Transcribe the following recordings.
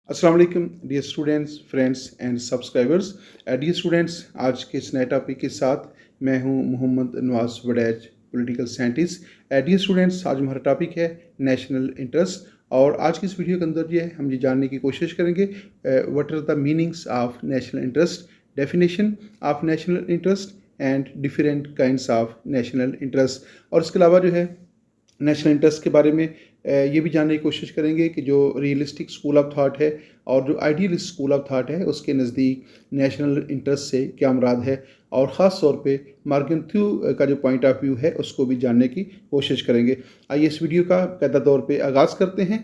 अस्सलाम वालेकुम dear students, friends and subscribers. Dear students, आज के इस नए टॉपिक के साथ मैं हूं Mohammad Nawaz Waraich, political scientist. Dear students, आज हमारा टॉपिक है नेशनल इंटरेस्ट। और आज की इस वीडियो के अंदर जो है हम ये जानने की कोशिश करेंगे what are the meanings of national interest, definition of national interest and different kinds of national interest. और इसके अलावा जो है नेशनल इंटरेस्ट के बारे में ये भी जानने की कोशिश करेंगे कि जो रियलिस्टिक स्कूल ऑफ थाट है और जो आइडियलिस्ट स्कूल ऑफ थाट है उसके नज़दीक नेशनल इंटरेस्ट से क्या मुराद है, और ख़ास तौर पे मॉर्गन थ्यू का जो पॉइंट ऑफ व्यू है उसको भी जानने की कोशिश करेंगे। आइए इस वीडियो का कायदा तौर पे आगाज़ करते हैं।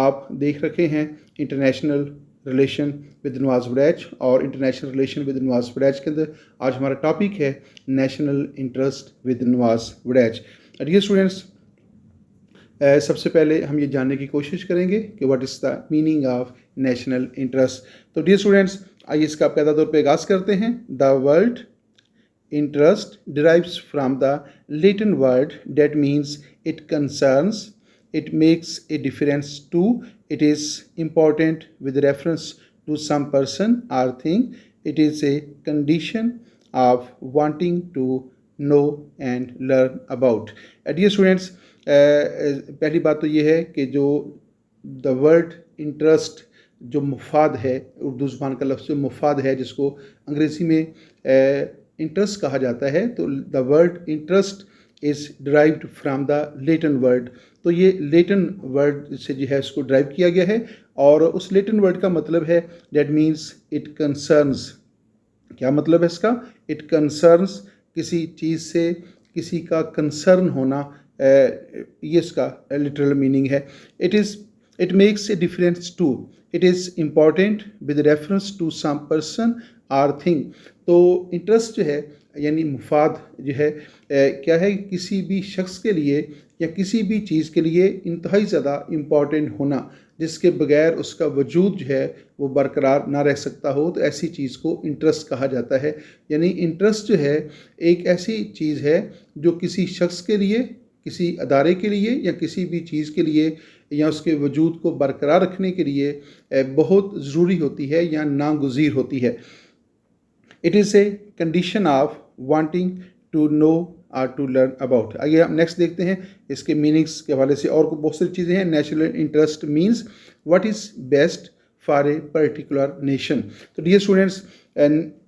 आप देख रखे हैं international relation with Nawaz Waraich, और international relation with Nawaz Waraich के अंदर आज हमारा टॉपिक है national interest with Nawaz Waraich. Dear students, सबसे पहले हम ये जानने की कोशिश करेंगे कि what is the meaning of national interest. तो डियर स्टूडेंट्स, आइए इसका कायदा तौर पे आगाज़ करते हैं। The word interest derives from the Latin word that means it concerns, it makes a difference to, it is important with reference to some person or thing, it is a condition of wanting to know and learn about। Dear students, पहली बात तो ये है कि जो the word interest जो मुफाद है, उर्दू ज़बान का लफ्ज़ जो मुफाद है जिसको अंग्रेज़ी में इंटरेस्ट कहा जाता है, तो the word interest is derived from the Latin word. तो ये लेटिन वर्ड से जो है उसको ड्राइव किया गया है, और उस लेटिन वर्ड का मतलब है दैट मीन्स इट कंसर्न्स। क्या मतलब है इसका? इट कंसर्न्स, किसी चीज़ से किसी का कंसर्न होना, ये इसका लिटरल मीनिंग है। It makes a difference to, it is important with reference to some person or thing. तो इंटरेस्ट जो है यानी मुफाद जो है क्या है, किसी भी शख्स के लिए या किसी भी चीज़ के लिए इंतहाई ज़्यादा इम्पॉर्टेंट होना, जिसके बगैर उसका वजूद जो है वो बरकरार ना रह सकता हो, तो ऐसी चीज़ को इंटरेस्ट कहा जाता है। यानी इंटरेस्ट जो है एक ऐसी चीज़ है जो किसी शख्स के लिए, किसी अदारे के लिए या किसी भी चीज़ के लिए या उसके वजूद को बरकरार रखने के लिए बहुत ज़रूरी होती है या नागुज़ीर होती है। It is a condition of wanting to know और टू लर्न अबाउट। आइए हम नेक्स्ट देखते हैं इसके मीनिंग्स के हवाले से। और बहुत सारी चीज़ें हैं। National interest means what is best for a particular nation. तो डियर स्टूडेंट्स,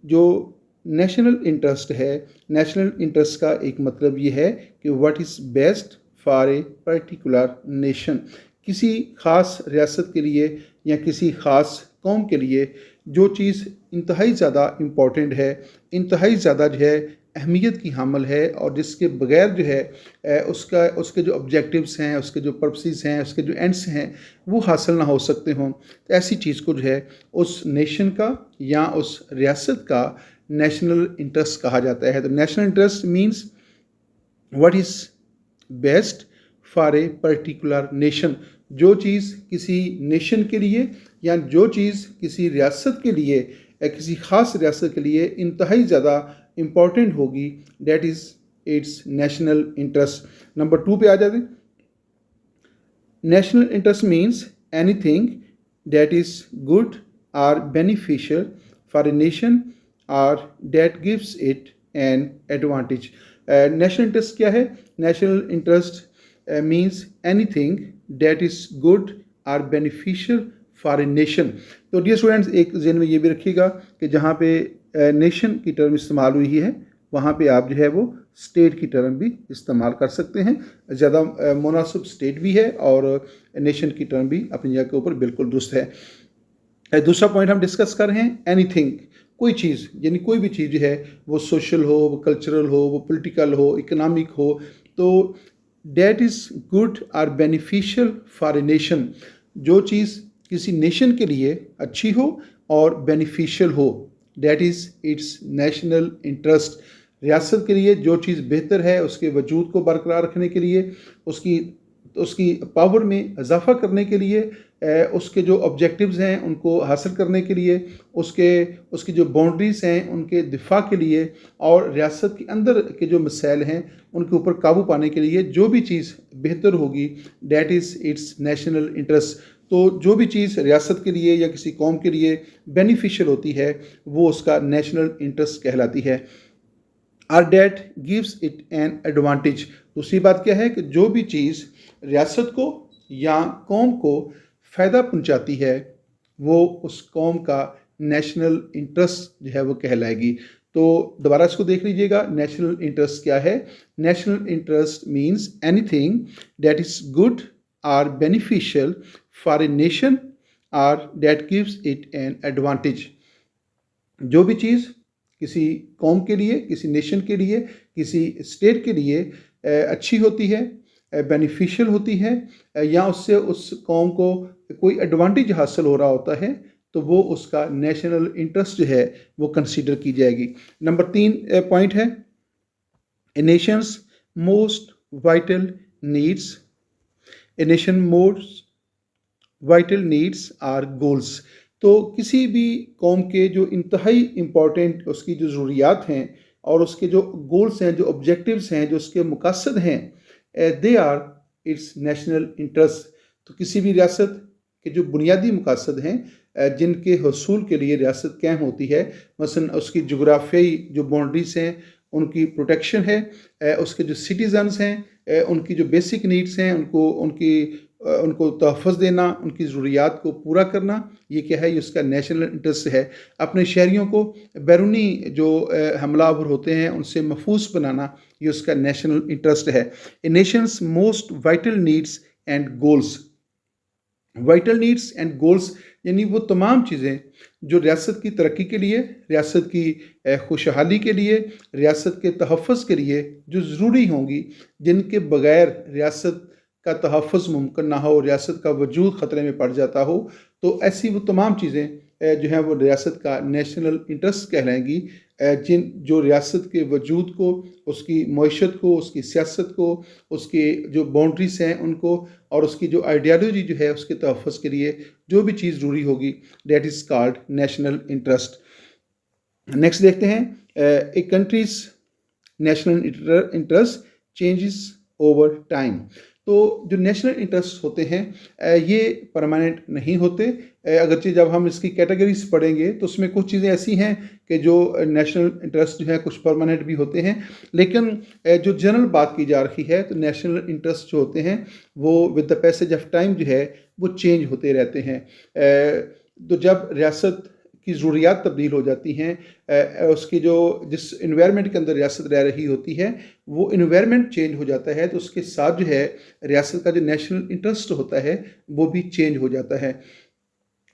जो नेशनल इंटरेस्ट है, नेशनल इंटरेस्ट का एक मतलब ये है कि what is best for a particular nation. किसी ख़ास रियासत के लिए या किसी ख़ास कौम के लिए जो चीज़ इंतहाई ज़्यादा इम्पॉर्टेंट है, इंतहाई ज़्यादा जो है अहमियत की हामिल है, और जिसके बग़ैर जो है उसके जो ऑब्जेक्टिव्स हैं, उसके जो पर्पसेस हैं, उसके जो एंड्स हैं वो हासिल ना हो सकते हों, तो ऐसी चीज़ को जो है उस नेशन का या उस रियासत का नेशनल इंटरेस्ट कहा जाता है। तो national interest means what is best for a particular nation. जो चीज़ किसी नेशन के लिए या जो चीज़ किसी रियासत के लिए या किसी ख़ास रियासत के लिए इंतहाई ज़्यादा इम्पॉर्टेंट होगी, that is it's national interest. Number 2 पे आ जाते हैं। National interest means anything that is good और बेनिफिशियल फॉर ए नेशन और that gives it an advantage. National interest क्या है? National interest means anything that is good और beneficial for a nation. तो dear students, एक ज़हन में ये भी रखिएगा कि जहाँ पे नेशन की टर्म इस्तेमाल हुई है वहाँ पे आप जो है वो स्टेट की टर्म भी इस्तेमाल कर सकते हैं। ज़्यादा मुनासिब स्टेट भी है और नेशन की टर्म भी अपनी जगह के ऊपर बिल्कुल दुरुस्त है। दूसरा पॉइंट हम डिस्कस कर रहे हैं, एनीथिंग, कोई चीज़, यानी कोई भी चीज़ जो है वो सोशल हो, वो कल्चरल हो, वो पॉलिटिकल हो, इकोनॉमिक हो, तो डेट इज़ गुड और बेनिफिशियल फॉर ए नेशन। जो चीज़ किसी नेशन के लिए अच्छी हो और बेनिफिशियल हो, that is it's national interest. रियासत के लिए जो चीज़ बेहतर है, उसके वजूद को बरकरार रखने के लिए, उसकी पावर में इजाफा करने के लिए, उसके जो ऑब्जेक्टिव्स हैं उनको हासिल करने के लिए, उसकी जो बाउंड्रीज़ हैं उनके दिफा के लिए, और रियासत के अंदर के जो मसाइल हैं उनके ऊपर काबू पाने के लिए जो भी चीज़ बेहतर होगी, that is it's national interest. तो जो भी चीज़ रियासत के लिए या किसी कौम के लिए बेनिफिशियल होती है वो उसका नेशनल इंटरेस्ट कहलाती है। Or that gives it an advantage. दूसरी बात क्या है कि जो भी चीज़ रियासत को या कौम को फ़ायदा पहुंचाती है वो उस कौम का नेशनल इंटरेस्ट जो है वो कहलाएगी। तो दोबारा इसको देख लीजिएगा, नेशनल इंटरेस्ट क्या है। National interest means anything that is good or beneficial for a nation or that gives it an advantage. जो भी चीज़ किसी कौम के लिए, किसी नेशन के लिए, किसी स्टेट के लिए अच्छी होती है, बेनिफिशियल होती है, या उससे उस कौम को कोई एडवांटेज हासिल हो रहा होता है, तो वो उसका नेशनल इंटरेस्ट जो है वो कंसीडर की जाएगी। नंबर 3 पॉइंट है a nation's most vital needs. A nation most vital needs are goals. तो किसी भी कौम के जो इंतहाई इम्पॉर्टेंट उसकी जो ज़रूरियात हैं और उसके जो गोल्स हैं, जो ऑब्जेक्टिव्स हैं, जो उसके मकसद हैं, they are its national interest. तो किसी भी रियासत के जो बुनियादी मकसद हैं जिनके हसूल के लिए रियासत कायम होती है, मसलन उसकी जोग्राफियाई जो बाउंड्रीज हैं उनकी प्रोटेक्शन है, उसके जो सिटीजन्स हैं उनकी जो बेसिक नीड्स हैं उनको तहफ़्फ़ुज़ देना, उनकी ज़रूरियात को पूरा करना, ये क्या है, ये उसका नेशनल इंटरेस्ट है। अपने शहरियों को बैरूनी जो हमलावर होते हैं उनसे महफूज बनाना, ये उसका नेशनल इंटरेस्ट है। A nation's most vital needs and goals. Vital needs and goals यानी वो तमाम चीज़ें जो रियासत की तरक्की के लिए, रियासत की खुशहाली के लिए, रियासत के तहफ़्फ़ुज़ के लिए जो ज़रूरी होंगी, जिनके बग़ैर रियासत का तहफ़्फ़ुज़ मुमकिन ना हो, रियासत का वजूद ख़तरे में पड़ जाता हो, तो ऐसी वो तमाम चीज़ें जो हैं वो रियासत का नेशनल इंटरेस्ट कहलाएंगी, जो रियासत के वजूद को, उसकी मईशत को, उसकी सियासत को, उसकी जो बाउंड्रीज हैं उनको, और उसकी जो आइडियालॉजी जो है उसके तहफ़्फ़ुज़ के लिए जो भी चीज़ ज़रूरी होगी, that is called national interest. Next देखते हैं, a country's national interest changes over time. तो जो नेशनल इंटरेस्ट होते हैं ये परमानेंट नहीं होते, अगरचे जब हम इसकी कैटेगरीज पढ़ेंगे तो उसमें कुछ चीज़ें ऐसी हैं कि जो नेशनल इंटरेस्ट जो है कुछ परमानेंट भी होते हैं, लेकिन जो जनरल बात की जा रही है तो नेशनल इंटरेस्ट जो होते हैं वो with the passage of time जो है वो चेंज होते रहते हैं। तो जब रियासत की ज़रूरियात तब्दील हो जाती हैं, उसकी जो जिस इन्वायरमेंट के अंदर रियासत रह रही होती है वो इन्वायरमेंट चेंज हो जाता है, तो उसके साथ जो है रियासत का जो नेशनल इंटरेस्ट होता है वो भी चेंज हो जाता है।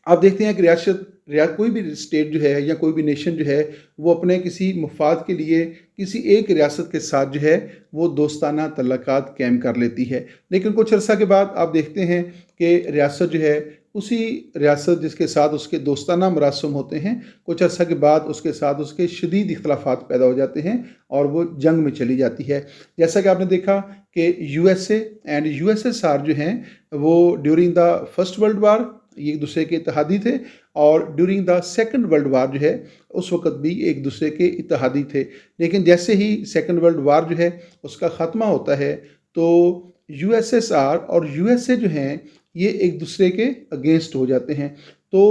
आप देखते हैं कि कोई भी स्टेट जो है या कोई भी नेशन जो है वो अपने किसी मफाद के लिए किसी एक रियासत के साथ जो है वो दोस्ताना तल्लुकात कायम कर लेती है, लेकिन कुछ अर्सा के बाद आप देखते हैं कि रियासत जो है उसी रियासत जिसके साथ उसके दोस्ताना मरासम होते हैं, कुछ अर्सा के बाद उसके साथ उसके शदीद इख्तलाफात पैदा हो जाते हैं और वो जंग में चली जाती है। जैसा कि आपने देखा कि USA एंड USSR जो हैं वो during the first world war ये एक दूसरे के इत्तेहादी थे, और during the second world war जो है उस वक़्त भी एक दूसरे के इत्तेहादी थे। लेकिन जैसे ही सेकंड वर्ल्ड वार जो है उसका ख़त्मा होता है तो USSR और USA जो हैं ये एक दूसरे के अगेंस्ट हो जाते हैं। तो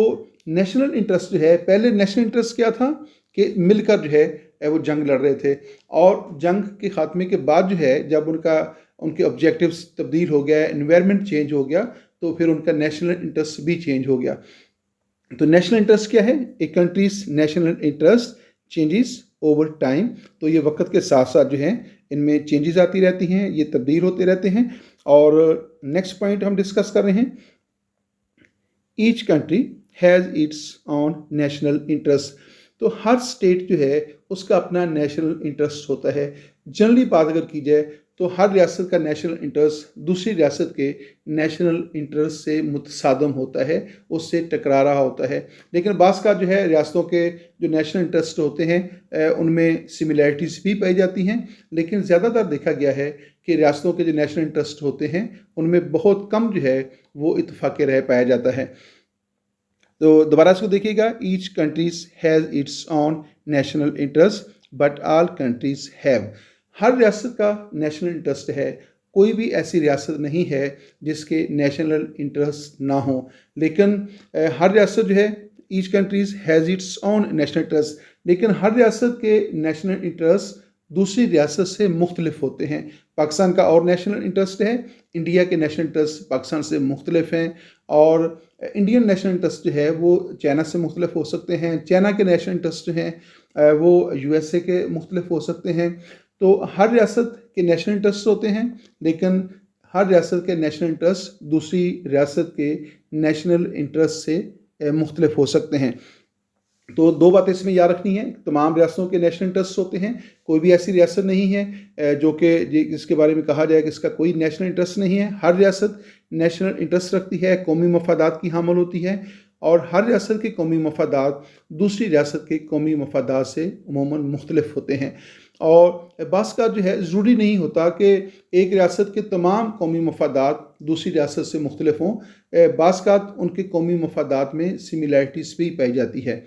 नेशनल इंटरेस्ट जो है, पहले नेशनल इंटरेस्ट क्या था कि मिलकर जो है वो जंग लड़ रहे थे, और जंग के ख़ात्मे के बाद जो है जब उनके ऑब्जेक्टिव्स तब्दील हो गया, एनवायरनमेंट चेंज हो गया, तो फिर उनका नेशनल इंटरेस्ट भी चेंज हो गया। तो नेशनल इंटरेस्ट क्या है? A country's national interest changes over time. तो ये वक्त के साथ साथ जो है इनमें चेंजेस आती रहती हैं, ये तब्दील होते रहते हैं। और नेक्स्ट पॉइंट हम डिस्कस कर रहे हैं, each country has its own national interest. तो हर स्टेट जो है उसका अपना नेशनल इंटरेस्ट होता है। जनरली बात अगर की जाए तो हर रियासत का नेशनल इंटरेस्ट दूसरी रियासत के नेशनल इंटरेस्ट से मुतसादम होता है, उससे टकरा रहा होता है। लेकिन बाज़ का जो है रियासतों के जो नेशनल इंटरेस्ट होते हैं उनमें सिमिलैरिटीज़ भी पाई जाती हैं, लेकिन ज़्यादातर देखा गया है कि रियासतों के जो नेशनल इंटरेस्ट होते हैं उनमें बहुत कम जो है वो इत्तफाक़ रह पाया जाता है। तो दोबारा इसको देखिएगा, each countries has its own national interest but all countries have. हर रियासत का नेशनल इंटरेस्ट है, कोई भी ऐसी रियासत नहीं है जिसके नेशनल इंटरेस्ट ना हो, लेकिन हर रियासत जो है, each countries has its own national interest, लेकिन हर रियासत के नेशनल इंटरेस्ट दूसरी रियासत से मुख्तलिफ होते हैं। पाकिस्तान का और नेशनल इंटरेस्ट है, इंडिया के नेशनल इंटरेस्ट पाकिस्तान से मुख्तलिफ हैं, और इंडियन नेशनल इंटरेस्ट जो है वो चाइना से मुख्तलिफ हो सकते हैं, चाइना के नेशनल इंटरेस्ट जो हैं वो USA के मुख्तलिफ हो सकते हैं। तो हर रियासत के नेशनल इंटरेस्ट होते हैं, लेकिन हर रियासत के नेशनल इंटरेस्ट दूसरी रियासत के नेशनल इंटरेस्ट से मुख्तलिफ हो सकते हैं। तो दो बातें इसमें याद रखनी है, तमाम रियासतों के नेशनल इंटरेस्ट होते हैं, कोई भी ऐसी रियासत नहीं है जो कि जिसके बारे में कहा जाए कि इसका कोई नेशनल इंटरेस्ट नहीं है। हर रियासत नेशनल इंटरेस्ट रखती है, कौमी मफादात की हामिल होती है, और हर रियासत के कौमी मफादात दूसरी रियासत के कौमी मफादात से अमूमन मुख्तलिफ होते हैं। और बास का जो है ज़रूरी नहीं होता कि एक रियासत के तमाम कौमी मफादात दूसरी रियासत से मुख्तलिफ हों, बास का उनके कौमी मफादात में सिमिलैरिटीज़ भी पाई जाती है।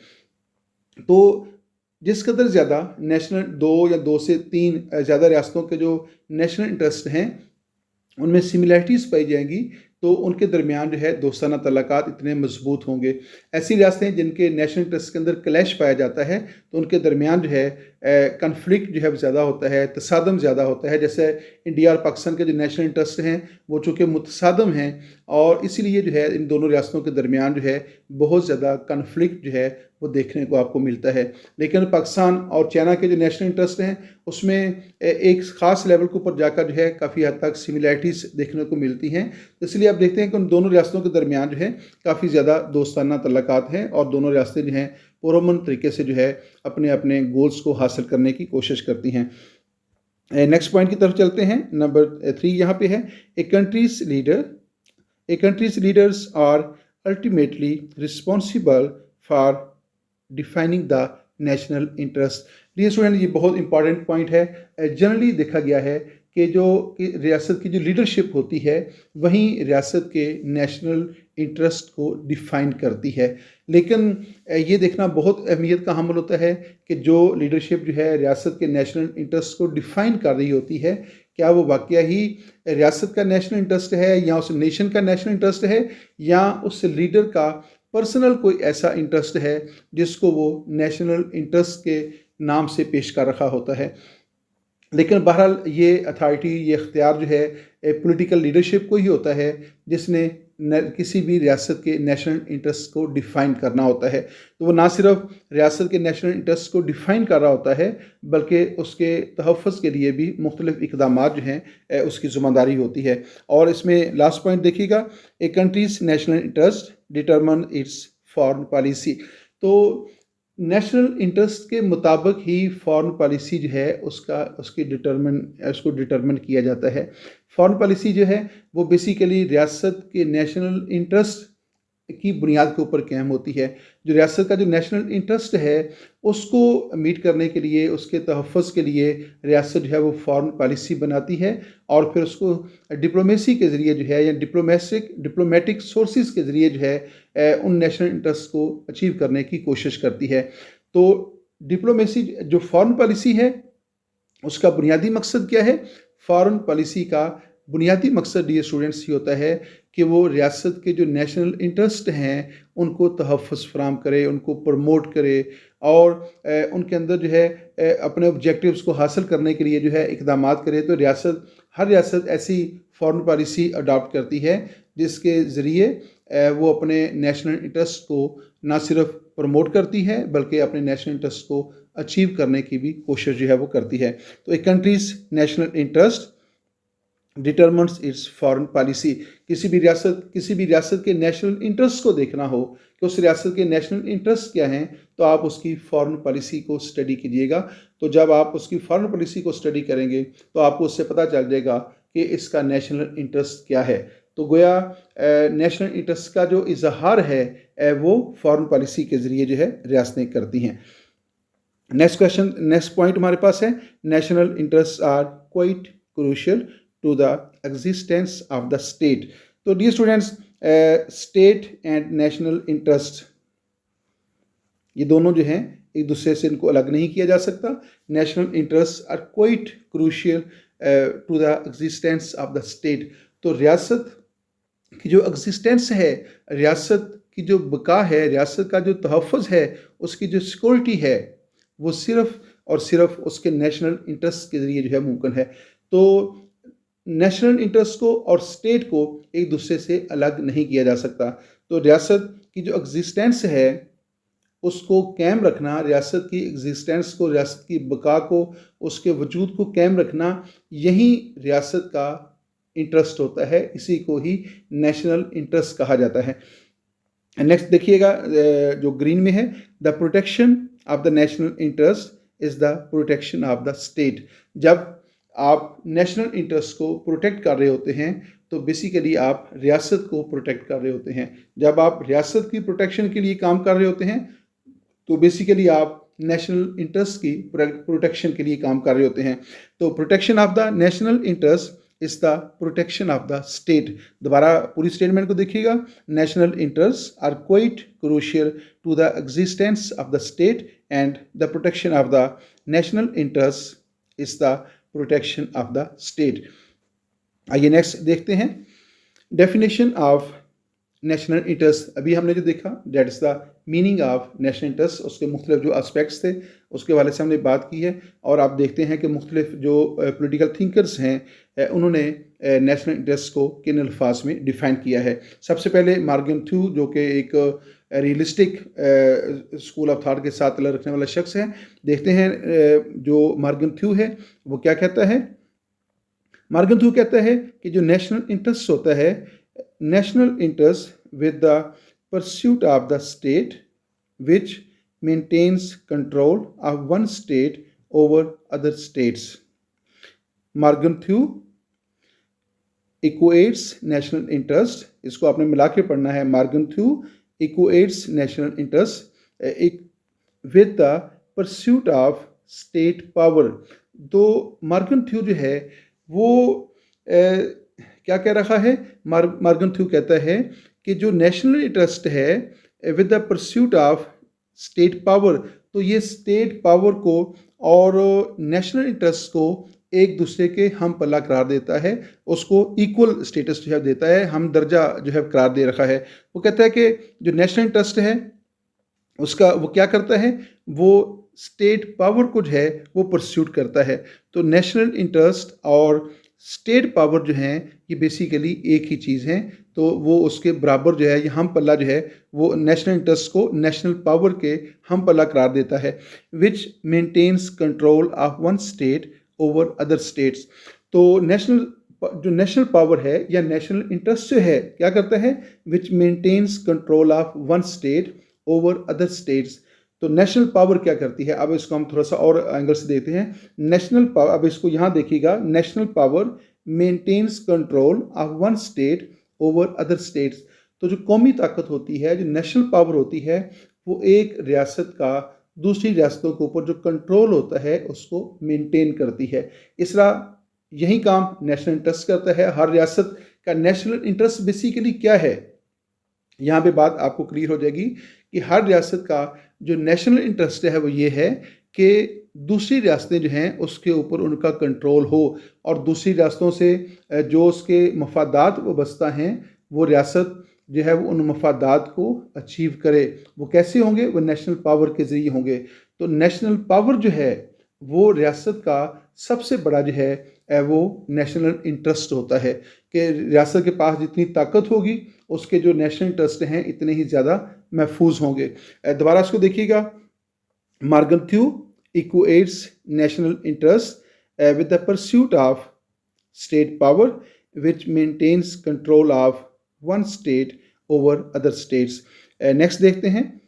तो जिस कदर ज़्यादा नेशनल दो या दो से तीन ज़्यादा रियासतों के जो नेशनल इंटरेस्ट हैं उनमें सिमिलैरिटीज़ पाई जाएंगी, तो उनके दरमियान जो है दोस्ताना तल्लुकात इतने मजबूत होंगे। ऐसी रियासतें जिनके नेशनल इंटरेस्ट के अंदर क्लैश पाया जाता है तो उनके दरमियान जो है कन्फ्लिक्ट जो है ज़्यादा होता है, तसादम ज़्यादा होता है। जैसे इंडिया और पाकिस्तान के जो नेशनल इंटरेस्ट हैं वो चूँकि मुतसादम हैं, और इसीलिए जो है इन दोनों रियासतों के दरमियान जो है बहुत ज़्यादा कन्फ्लिक्ट जो है वो देखने को आपको मिलता है। लेकिन पाकिस्तान और चाइना के जो नेशनल इंटरेस्ट हैं उसमें एक ख़ास लेवल के ऊपर जाकर जो है काफ़ी हद तक सिमिलैरिटीज़ देखने को मिलती हैं। तो इसलिए आप देखते हैं कि उन दोनों रियासतों के दरमियान जो है काफ़ी ज़्यादा दोस्ताना तल्लुकात हैं, और दोनों रियासतें जो हैं पुरअमन तरीके से जो है अपने अपने गोल्स को हासिल करने की कोशिश करती हैं। नेक्स्ट पॉइंट की तरफ चलते हैं। नंबर 3 यहाँ पे है, a country's leaders are ultimately responsible for defining the national interest. Dear student, ये बहुत इंपॉर्टेंट पॉइंट है। जनरली देखा गया है कि रियासत की जो लीडरशिप होती है वहीं रियासत के नेशनल इंटरेस्ट को डिफ़ाइन करती है, लेकिन ये देखना बहुत अहमियत का हामिल होता है कि जो लीडरशिप जो है रियासत के नेशनल इंटरेस्ट को डिफ़ाइन कर रही होती है, क्या वो वाकया ही रियासत का नेशनल इंटरेस्ट है, या उस नेशन का नेशनल इंटरेस्ट है, या उस लीडर का पर्सनल कोई ऐसा इंटरेस्ट है जिसको वो नेशनल इंटरेस्ट के नाम से पेश कर रखा होता है। लेकिन बहरहाल ये अथॉरिटी, ये इख्तियार जो है पॉलिटिकल लीडरशिप को ही होता है जिसने किसी भी रियासत के नेशनल इंटरेस्ट को डिफ़ाइन करना होता है। तो वो ना सिर्फ रियासत के नेशनल इंटरेस्ट को डिफ़ाइन कर रहा होता है बल्कि उसके तहफ़्फ़ुज़ के लिए भी मुख्तलिफ़ इक़दामात जो हैं उसकी ज़िम्मेदारी होती है। और इसमें लास्ट पॉइंट देखिएगा, a country's national interest determine its foreign policy. तो नेशनल इंटरेस्ट के मुताबिक ही फॉरेन पॉलिसी जो है उसको डिटरमिन किया जाता है। फॉरेन पॉलिसी जो है वो बेसिकली रियासत के नेशनल इंटरेस्ट की बुनियाद के ऊपर कायम होती है। जो रियासत का जो नेशनल इंटरेस्ट है उसको मीट करने के लिए, उसके तहफ़्फ़ुज़ के लिए रियासत जो है वो फॉरेन पॉलिसी बनाती है, और फिर उसको डिप्लोमेसी के ज़रिए जो है या डिप्लोमेटिक सोर्सेज के ज़रिए जो है उन नेशनल इंटरेस्ट को अचीव करने की कोशिश करती है। तो डिप्लोमेसी जो फॉरेन पॉलिसी है उसका बुनियादी मकसद क्या है? फॉरेन पॉलिसी का बुनियादी मकसद डियर स्टूडेंट्स ये होता है कि वो रियासत के जो नेशनल इंटरेस्ट हैं उनको तहफ़्फ़ुज़ फराहम करे, उनको प्रमोट करे, और उनके अंदर जो है अपने ऑब्जेक्टिव्स को हासिल करने के लिए जो है इक़दामात करे। तो हर रियासत ऐसी फॉरेन पॉलिसी अडॉप्ट करती है जिसके ज़रिए वो अपने नेशनल इंटरेस्ट को ना सिर्फ प्रमोट करती है बल्कि अपने नेशनल इंटरेस्ट को अचीव करने की भी कोशिश जो है वो करती है। तो एक countries national interest determines it's foreign policy. किसी भी रियासत के नेशनल इंटरेस्ट को देखना हो कि उस रियासत के नेशनल इंटरेस्ट क्या हैं, तो आप उसकी फॉरेन पॉलिसी को स्टडी कीजिएगा। तो जब आप उसकी फॉरेन पॉलिसी को स्टडी करेंगे तो आपको उससे पता चल जाएगा कि इसका नेशनल इंटरेस्ट क्या है। तो गोया नेशनल इंटरेस्ट का जो इजहार है वो फॉरेन पॉलिसी के ज़रिए जो है रियासतें करती हैं। नेक्स्ट पॉइंट हमारे पास है, national interest are quite crucial to the existence of the state. तो dear students, state and national interest ये दोनों जो हैं एक दूसरे से इनको अलग नहीं किया जा सकता। National interest are quite crucial to the existence of the state. तो रियासत की जो एग्जिस्टेंस है, रियासत की जो बका है, रियासत का जो तहफ़्फ़ुज़ है, उसकी जो सिक्योरिटी है, वो सिर्फ़ और सिर्फ उसके नेशनल इंटरेस्ट के ज़रिए जो है मुमकिन है। तो नेशनल इंटरेस्ट को और स्टेट को एक दूसरे से अलग नहीं किया जा सकता। तो रियासत की जो एग्जिस्टेंस है उसको कायम रखना, रियासत की एग्जिस्टेंस को, रियासत की बका को, उसके वजूद को कायम रखना, यही रियासत का इंटरेस्ट होता है। इसी को ही नेशनल इंटरेस्ट कहा जाता है। नेक्स्ट देखिएगा, जो ग्रीन में है, the protection of the national interest is the protection of the state. जब आप नेशनल इंटरेस्ट को प्रोटेक्ट कर रहे होते हैं तो बेसिकली आप रियासत को प्रोटेक्ट कर रहे होते हैं। जब आप रियासत की प्रोटेक्शन के लिए काम कर रहे होते हैं तो बेसिकली आप नेशनल इंटरेस्ट की प्रोटेक्शन के लिए काम कर रहे होते हैं। तो protection of the national interest is the protection of the state. दोबारा पूरी स्टेटमेंट को देखिएगा, national interest are quite crucial to the existence of the state and the protection of the national interest is the protection of the state. आइए next देखते हैं, definition of national interest. अभी हमने जो देखा that is the meaning of national interest, उसके मुख्तलिफ जो एस्पेक्ट्स थे उसके वाले से हमने बात की है। और आप देखते हैं कि मुख्तलिफ जो पॉलिटिकल थिंकर्स हैं उन्होंने नेशनल इंटरेस्ट को किन अल्फाज में डिफ़ाइन किया है। सबसे पहले मार्गन थ्यू, जो कि एक रियलिस्टिक स्कूल ऑफ थॉट के साथ तल्लुक़ रखने वाला शख्स है। देखते हैं जो मार्गन थ्यू है वो क्या कहता है। मार्गन थ्यू कहता है कि जो नेशनल इंटरेस्ट होता है, national interest with the pursuit of the state which maintains control of one state over other states. Morgenthau equates national interest, इसको आपने मिला के पढ़ना है। Morgenthau equates national interest with the pursuit of state power. तो Morgenthau जो है वो क्या कह रहा है, मार्गन थ्यू कहता है कि जो नेशनल इंटरेस्ट है with the pursuit of state power, तो ये स्टेट पावर को और नेशनल इंटरेस्ट को एक दूसरे के हम पल्ला करार देता है, उसको इक्वल स्टेटस जो है देता है, हम दर्जा जो है करार दे रखा है। वो कहता है कि जो नेशनल इंटरेस्ट है उसका वो क्या करता है, वो स्टेट पावर को जो है वो परस्यूट करता है। तो नेशनल इंटरेस्ट और स्टेट पावर जो हैं ये बेसिकली एक ही चीज़ हैं। तो वो उसके बराबर जो है, ये हम पल्ला जो है वो नेशनल इंटरेस्ट को नेशनल पावर के हम पल्ला करार देता है। Which maintains control of one state over other states. तो जो नेशनल पावर है या नेशनल इंटरेस्ट जो है क्या करता है, which maintains control of one state over other states. तो नेशनल पावर क्या करती है, अब इसको हम थोड़ा सा और एंगल से देखते हैं। नेशनल पावर, अब इसको यहाँ देखिएगा, national power maintains control of one state over other states. तो जो कौमी ताकत होती है, जो नेशनल पावर होती है, वो एक रियासत का दूसरी रियासतों के ऊपर जो कंट्रोल होता है उसको मेंटेन करती है। इस तरह यही काम नेशनल इंटरेस्ट करता है। हर रियासत का नेशनल इंटरेस्ट बेसिकली क्या है, यहाँ पे बात आपको क्लियर हो जाएगी कि हर रियासत का जो नेशनल इंटरेस्ट है वो ये है कि दूसरी रियासतें जो हैं उसके ऊपर उनका कंट्रोल हो और दूसरी रियासतों से जो उसके मफादात वाबस्ता हैं वो रियासत जो है वो उन मफादात को अचीव करे। वो कैसे होंगे, वो नेशनल पावर के ज़रिए होंगे। तो नेशनल पावर जो है वो रियासत का सबसे बड़ा जो है वो नेशनल इंटरेस्ट होता है कि रियासत के पास जितनी ताकत होगी उसके जो नेशनल इंटरेस्ट हैं इतने ही ज़्यादा महफूज होंगे। दोबारा इसको देखिएगा, Morgenthau equates national interest with the pursuit of state power which maintains control of one state over other states. Next देखते हैं,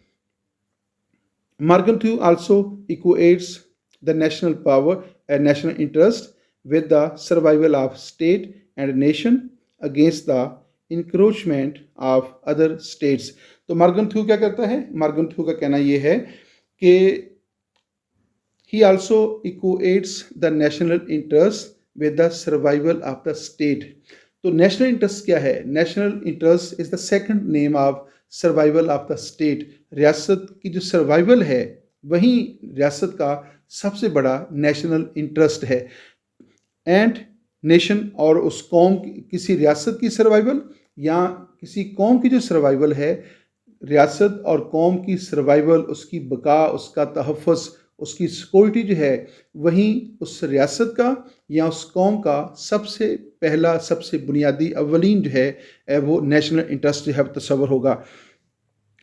Morgenthau also equates the national power and national interest with the survival of state and nation against the encroachment of other states। तो Morgan थ्यू क्या करता है, Morgan थ्यू का कहना ये है कि he also equates the national interest with the survival of the state। तो नेशनल इंटरेस्ट क्या है, national interest is the second name of survival of the state. रियासत की जो सर्वाइवल है वही रियासत का सबसे बड़ा नेशनल इंटरेस्ट है। एंड नेशन और उस कौम किसी रियासत की सर्वाइवल या किसी कौम की जो सर्वाइवल है, रियासत और कौम की सर्वाइवल, उसकी बका, उसका तहफ़्फ़ुज़, उसकी सिक्योरिटी जो है, वहीं उस रियासत का या उस कौम का सबसे पहला, सबसे बुनियादी अव्वलीन जो है वो नेशनल इंटरेस्ट जो है तस्वर होगा।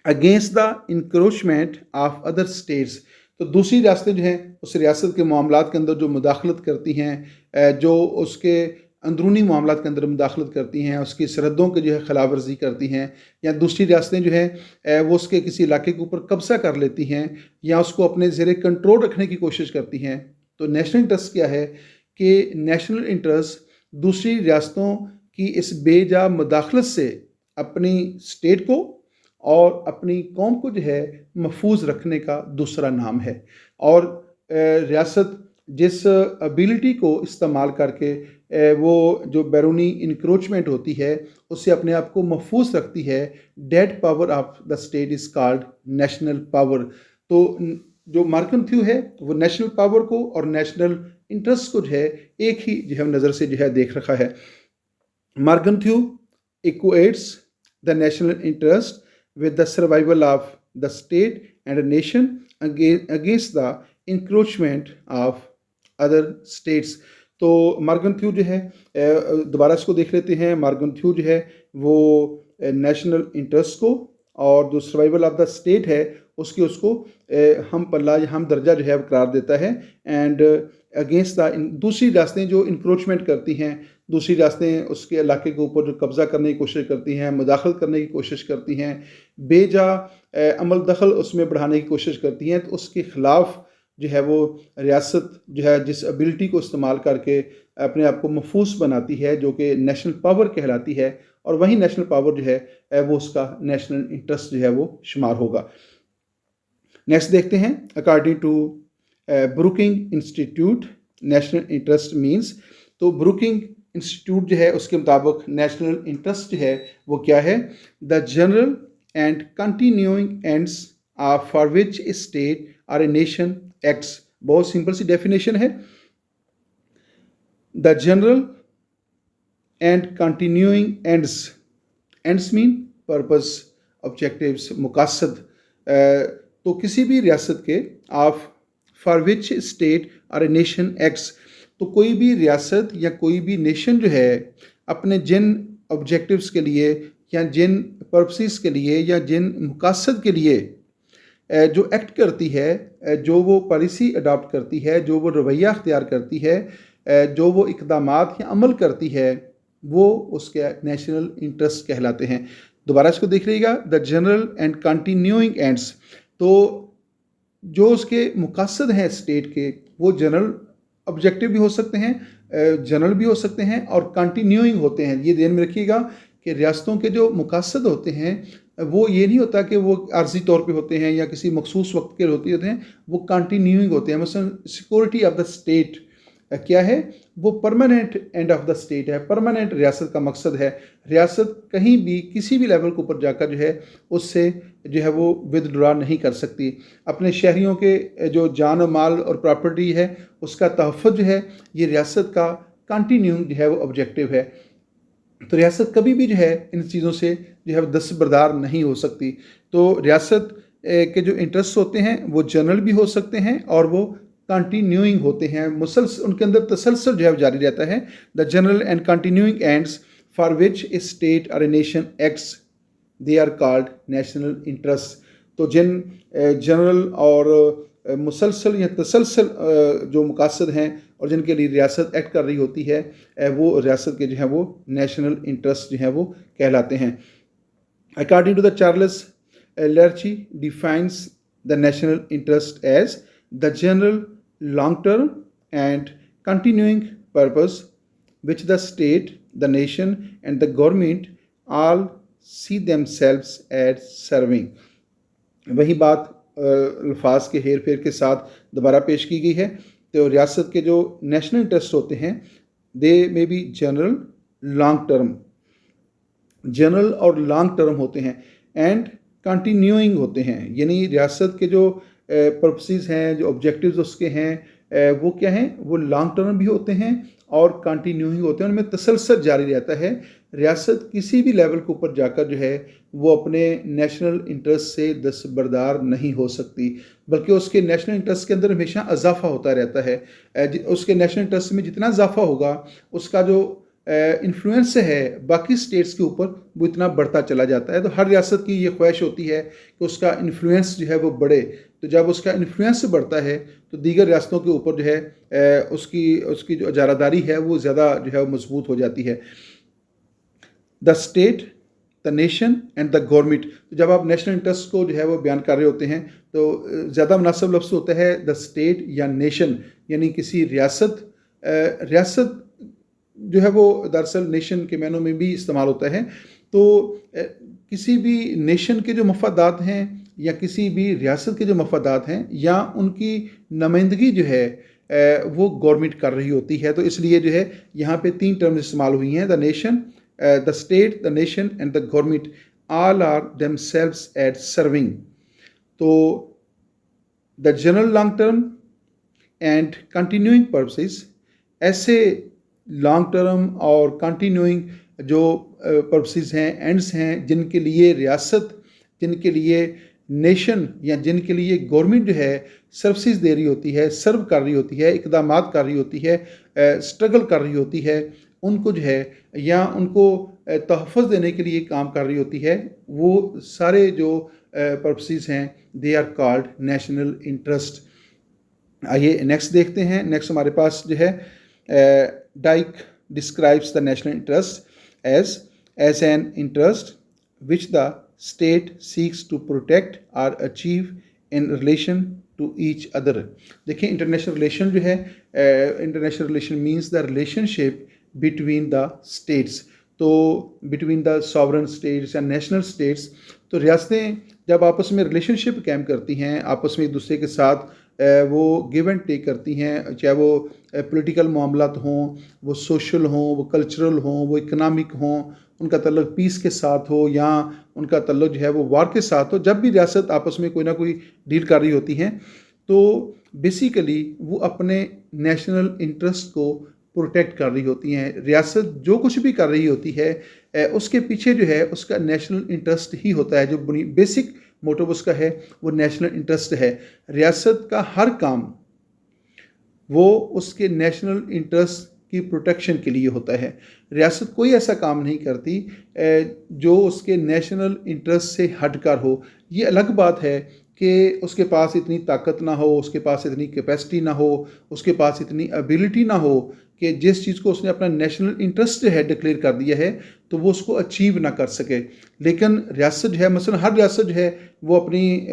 Against the encroachment of other states, तो दूसरी रियासतें जो हैं उस रियासत के मामलात के अंदर जो मुदाखलत करती हैं, जो उसके अंदरूनी मामलात के अंदर मुदाखलत करती हैं, उसकी सरहदों की जो है खिलाफ वर्जी करती हैं, या दूसरी रियासतें जो हैं वो उसके किसी इलाके के ऊपर कब्जा कर लेती हैं या उसको अपने ज़ेरे कंट्रोल रखने की कोशिश करती हैं। तो नेशनल इंटरेस्ट क्या है कि नेशनल इंटरेस्ट दूसरी रियासतों की इस बेजा मुदाखलत से अपनी स्टेट को और अपनी कौम को जो है महफूज रखने का दूसरा नाम है। और रियासत जिस एबिलिटी को इस्तेमाल करके वो जो बैरूनी इंक्रोचमेंट होती है उससे अपने आप को महफूज रखती है, dead power of the state is called national power. तो जो मार्कन-थ्यू है वो नेशनल पावर को और नेशनल इंटरेस्ट को जो है एक ही जो है नज़र से जो है देख रखा है। Morgenthau equates the national interest with the survival of the state and a nation against the encroachment of other states। तो मार्गन-थ्यू जो है, दोबारा इसको देख लेते हैं। मार्गन-थ्यू जो है वो नेशनल इंटरेस्ट को और जो सर्वाइवल ऑफ द स्टेट है उसको हम पल्ला या हम दर्जा जो है करार देता है। एंड अगेंस्ट द दूसरी रियासतें जो इंक्रोचमेंट करती हैं, दूसरी रियासतें उसके इलाके के ऊपर जो कब्ज़ा करने की कोशिश करती हैं, मुदाखलत करने की कोशिश करती हैं, बेजा अमल दखल उसमें बढ़ाने की कोशिश करती हैं, तो उसके ख़िलाफ़ जो है वो रियासत जो है जिस एबिलिटी को इस्तेमाल करके अपने आप को महफूज बनाती है जो कि नेशनल पावर कहलाती है, और वही नेशनल पावर जो है वो उसका नेशनल इंटरेस्ट जो है वो शुमार होगा। नेक्स्ट देखते हैं, according to Brooking institute national interest means. तो ब्रुकिंग इंस्टीट्यूट जो है उसके मुताबिक नेशनल इंटरेस्ट जो है वो क्या है, the general and continuing ends for which a state और ए नेशन एक्ट्स। बहुत सिंपल सी डेफिनेशन है। The general and continuing ends, ends mean purpose, objectives, मुकासद। तो किसी भी रियासत के ऑफ फॉर विच स्टेट और ए नेशन एक्ट्स, तो कोई भी रियासत या कोई भी नेशन जो है अपने जिन ऑब्जेक्टिव्स के लिए या जिन पर्पसेस के लिए या जिन मुकासद के लिए जो एक्ट करती है, जो वो पॉलिसी अडॉप्ट करती है, जो वो रवैया अख्तियार करती है, जो वो इक़दामात या अमल करती है, वो उसके नेशनल इंटरेस्ट कहलाते हैं। दोबारा इसको देख लीजिएगा, the general and continuing ends. तो जो उसके मुकासद हैं स्टेट के, वो जनरल ऑब्जेक्टिव भी हो सकते हैं, जनरल भी हो सकते हैं और कंटिन्यूइंग होते हैं। ये ध्यान में रखिएगा कि रियासतों के जो मुकासद होते हैं वो ये नहीं होता कि वो आर्जी तौर पे होते हैं या किसी मखसूस वक्त के होते हैं, वो कंटिन्यूइंग होते हैं। मसलन सिक्योरिटी ऑफ द स्टेट क्या है, वो permanent end of the state है, परमानेंट रियासत का मकसद है। रियासत कहीं भी किसी भी लेवल के ऊपर जाकर जो है उससे जो है वो विदड्रॉ नहीं कर सकती। अपने शहरियों के जो जान और माल और प्रॉपर्टी है उसका तहफ़्फ़ुज़ जो है ये रियासत का कंटिन्यूइंग जो है वो ऑब्जेक्टिव है। तो रियासत कभी भी जो है इन चीज़ों से जो है दस्तबरदार नहीं हो सकती। तो रियासत के जो इंटरेस्ट होते हैं वो जनरल भी हो सकते हैं और वो कंटिन्यूइंग होते हैं, मुसलसल उनके अंदर तसलसल जो है जारी रहता है। The general and continuing ends for which a state और a nation acts they are called national interest. तो जिन जनरल और मुसलसल या तसलसल जो मुकासद हैं और जिनके लिए रियासत एक्ट कर रही होती है वो रियासत के जो है वो नेशनल इंटरेस्ट जो है वो कहलाते हैं। According to the Charles Lerche defines the national interest as the general long term and continuing purpose which the state, the nation and the government all see themselves as serving. वही बात अल्फाज के हेर फेर के साथ दोबारा पेश की गई है। तो रियासत के जो नेशनल इंटरेस्ट होते हैं दे में भी जनरल, लॉन्ग टर्म, जनरल और लॉन्ग टर्म होते हैं एंड कंटिन्यूइंग होते हैं। यानी रियासत के जो पर्पसेस हैं, जो ऑब्जेक्टिव्स उसके हैं वो क्या हैं, वो लॉन्ग टर्म भी होते हैं और कंटिन्यूइंग होते हैं, उनमें तसलसल जारी रहता है। रियासत किसी भी लेवल के ऊपर जाकर जो है वो अपने नेशनल इंटरेस्ट से दस्तबरदार नहीं हो सकती, बल्कि उसके नेशनल इंटरेस्ट के अंदर हमेशा इजाफा होता रहता है। उसके नेशनल इंटरेस्ट में जितना इजाफा होगा उसका जो इन्फ्लुएंस है बाकी स्टेट्स के ऊपर वो इतना बढ़ता चला जाता है। तो हर रियासत की ये ख्वाहिश होती है कि उसका इन्फ्लुएंस जो है वो बढ़े। तो जब उसका इन्फ्लुएंस बढ़ता है तो दीगर रियासतों के ऊपर जो है उसकी जो इजारादारी है वो ज़्यादा जो है वो मजबूत हो जाती है। The state, the nation and the government. तो जब आप नेशनल इंटरेस्ट को जो है वो बयान कर रहे होते हैं तो ज़्यादा मुनासिब लफ्ज़ होता है द स्टेट या नेशन, यानी किसी रियासत जो है वो दरअसल नेशन के मानों में भी इस्तेमाल होता है। तो किसी भी नेशन के जो मफादात हैं या किसी भी रियासत के जो मफादात हैं या उनकी नुमाइंदगी जो है वो गवर्नमेंट कर रही होती है। तो इसलिए जो है यहाँ पे 3 टर्म्स इस्तेमाल हुई हैं, the nation, the state, the nation and the government all are themselves at serving। तो the general long term and continuing purposes, ऐसे लॉन्ग टर्म और कंटिन्यूइंग जो पर्पसेस हैं, एंड्स हैं, जिनके लिए रियासत, जिनके लिए नेशन या जिनके लिए गवर्नमेंट जो है सर्विसेज दे रही होती है, सर्व कर रही होती है, इक़दामात कर रही होती है, स्ट्रगल कर रही होती है, उनको जो है या उनको तहफ़्फ़ुज़ देने के लिए काम कर रही होती है, वो सारे जो पर्पसेस हैं they are called national interest. आइए नेक्स्ट देखते हैं। नेक्स्ट हमारे पास जो है Dyke describes the national interest as an interest which the state seeks to protect और achieve in relation to each other. देखिए इंटरनेशनल रिलेशन जो है, international relation means the relationship between the states, तो between the sovereign states या national states. तो रियासतें जब आपस में रिलेशनशिप कायम करती हैं, आपस में एक दूसरे के साथ वो गिव एंड टेक करती हैं, चाहे वो पॉलिटिकल मामलात हों, वो सोशल हों, वो कल्चरल हों, वो इकनॉमिक हों, उनका तल्लुक़ पीस के साथ हो या उनका तल्लुक़ जो है वो वार के साथ हो। जब भी रियासत आपस में कोई ना कोई डील कर रही होती हैं तो बेसिकली वो अपने नेशनल इंटरेस्ट को प्रोटेक्ट कर रही होती हैं। रियासत जो कुछ भी कर रही होती है उसके पीछे जो है उसका नेशनल इंटरेस्ट ही होता है। जो बेसिक मोटिव उसका है वो नेशनल इंटरेस्ट है। रियासत का हर काम वो उसके नेशनल इंटरेस्ट की प्रोटेक्शन के लिए होता है। रियासत कोई ऐसा काम नहीं करती जो उसके नेशनल इंटरेस्ट से हटकर हो। ये अलग बात है कि उसके पास इतनी ताकत ना हो, उसके पास इतनी कैपेसिटी ना हो, उसके पास इतनी एबिलिटी ना हो कि जिस चीज़ को उसने अपना नेशनल इंटरेस्ट है डिक्लेयर कर दिया है तो वो उसको अचीव ना कर सके। लेकिन रियासत जो है, मसलन हर रियासत जो है वो अपनी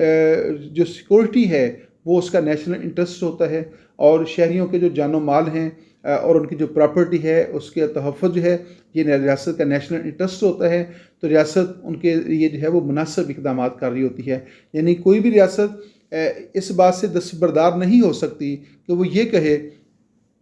जो सिक्योरिटी है वो उसका नेशनल इंटरेस्ट होता है, और शहरियों के जो जानो माल हैं और उनकी जो प्रॉपर्टी है उसके तहफ़्फ़ुज़ जो है ये रियासत का नेशनल इंटरेस्ट होता है। तो रियासत उनके लिए जो है वो मुनासिब इक़दाम कर रही होती है। यानी कोई भी रियासत इस बात से दस्तबरदार नहीं हो सकती कि वो ये कहे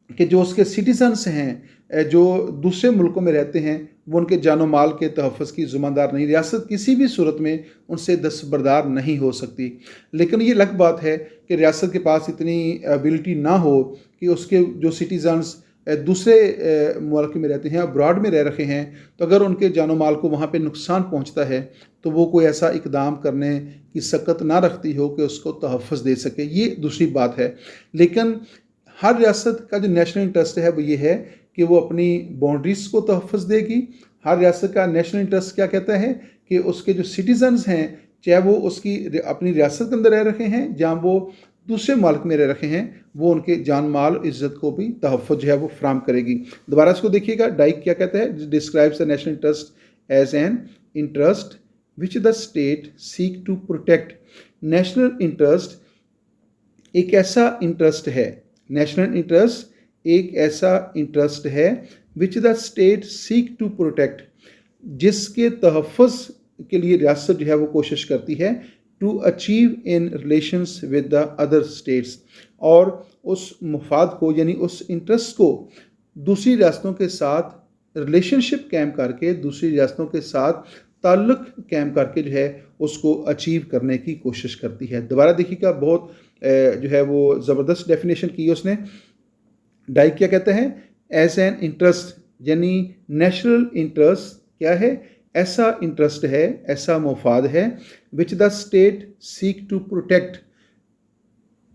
कि जो उसके सिटीजन्स हैं, जो दूसरे मुल्कों में रहते हैं, वो उनके जानो माल के तहफ़्फ़ुज़ की ज़िम्मेदार नहीं। रियासत किसी भी सूरत में उनसे दस्तबरदार नहीं हो सकती। लेकिन ये अलग बात है कि रियासत के पास इतनी एबिलिटी ना हो कि उसके जो सिटीजन्स दूसरे मुल्क में रहते हैं, अब्रॉड में रह रखे हैं, तो अगर उनके जानो माल को वहाँ पे नुकसान पहुँचता है तो वो कोई ऐसा इक़दाम करने की सकत ना रखती हो कि उसको तहफ़्फ़ुज़ दे सके। ये दूसरी बात है। लेकिन हर रियासत का जो नेशनल इंटरेस्ट है वो ये है कि वो अपनी बाउंड्रीज़ को तहफ़्फ़ुज़ देगी। हर रियासत का नेशनल इंटरेस्ट क्या कहता है कि उसके जो सिटीजन्स हैं, चाहे वो उसकी अपनी रियासत के अंदर रह रखे हैं जहाँ वो दूसरे मुल्क में रह रखे हैं, वो उनके जान माल इज़्ज़त को भी तहफ़्फ़ुज़ जो है वो फ्राहम करेगी। दोबारा इसको देखिएगा, डाइक क्या कहता है, describes the national interest as an interest which the state seek to protect. National interest एक ऐसा इंटरेस्ट है, नेशनल इंटरेस्ट एक ऐसा इंटरेस्ट है which the state seek to protect, जिसके तहफ़्फ़ुज़ के लिए रियासत जो है वो कोशिश करती है to achieve in relations with the other states, और उस मुफाद को यानी उस इंटरेस्ट को दूसरी रियासतों के साथ रिलेशनशिप कायम करके, दूसरी रियासतों के साथ ताल्लुक़ कायम करके जो है उसको अचीव करने की कोशिश करती है। दोबारा देखिएगा, बहुत जो है वो ज़बरदस्त डेफिनेशन की है उसने। डाइक क्या कहता है एज एन इंटरेस्ट, यानी नेशनल इंटरेस्ट क्या है? ऐसा इंटरेस्ट है, ऐसा मुफाद है which the state seek to protect.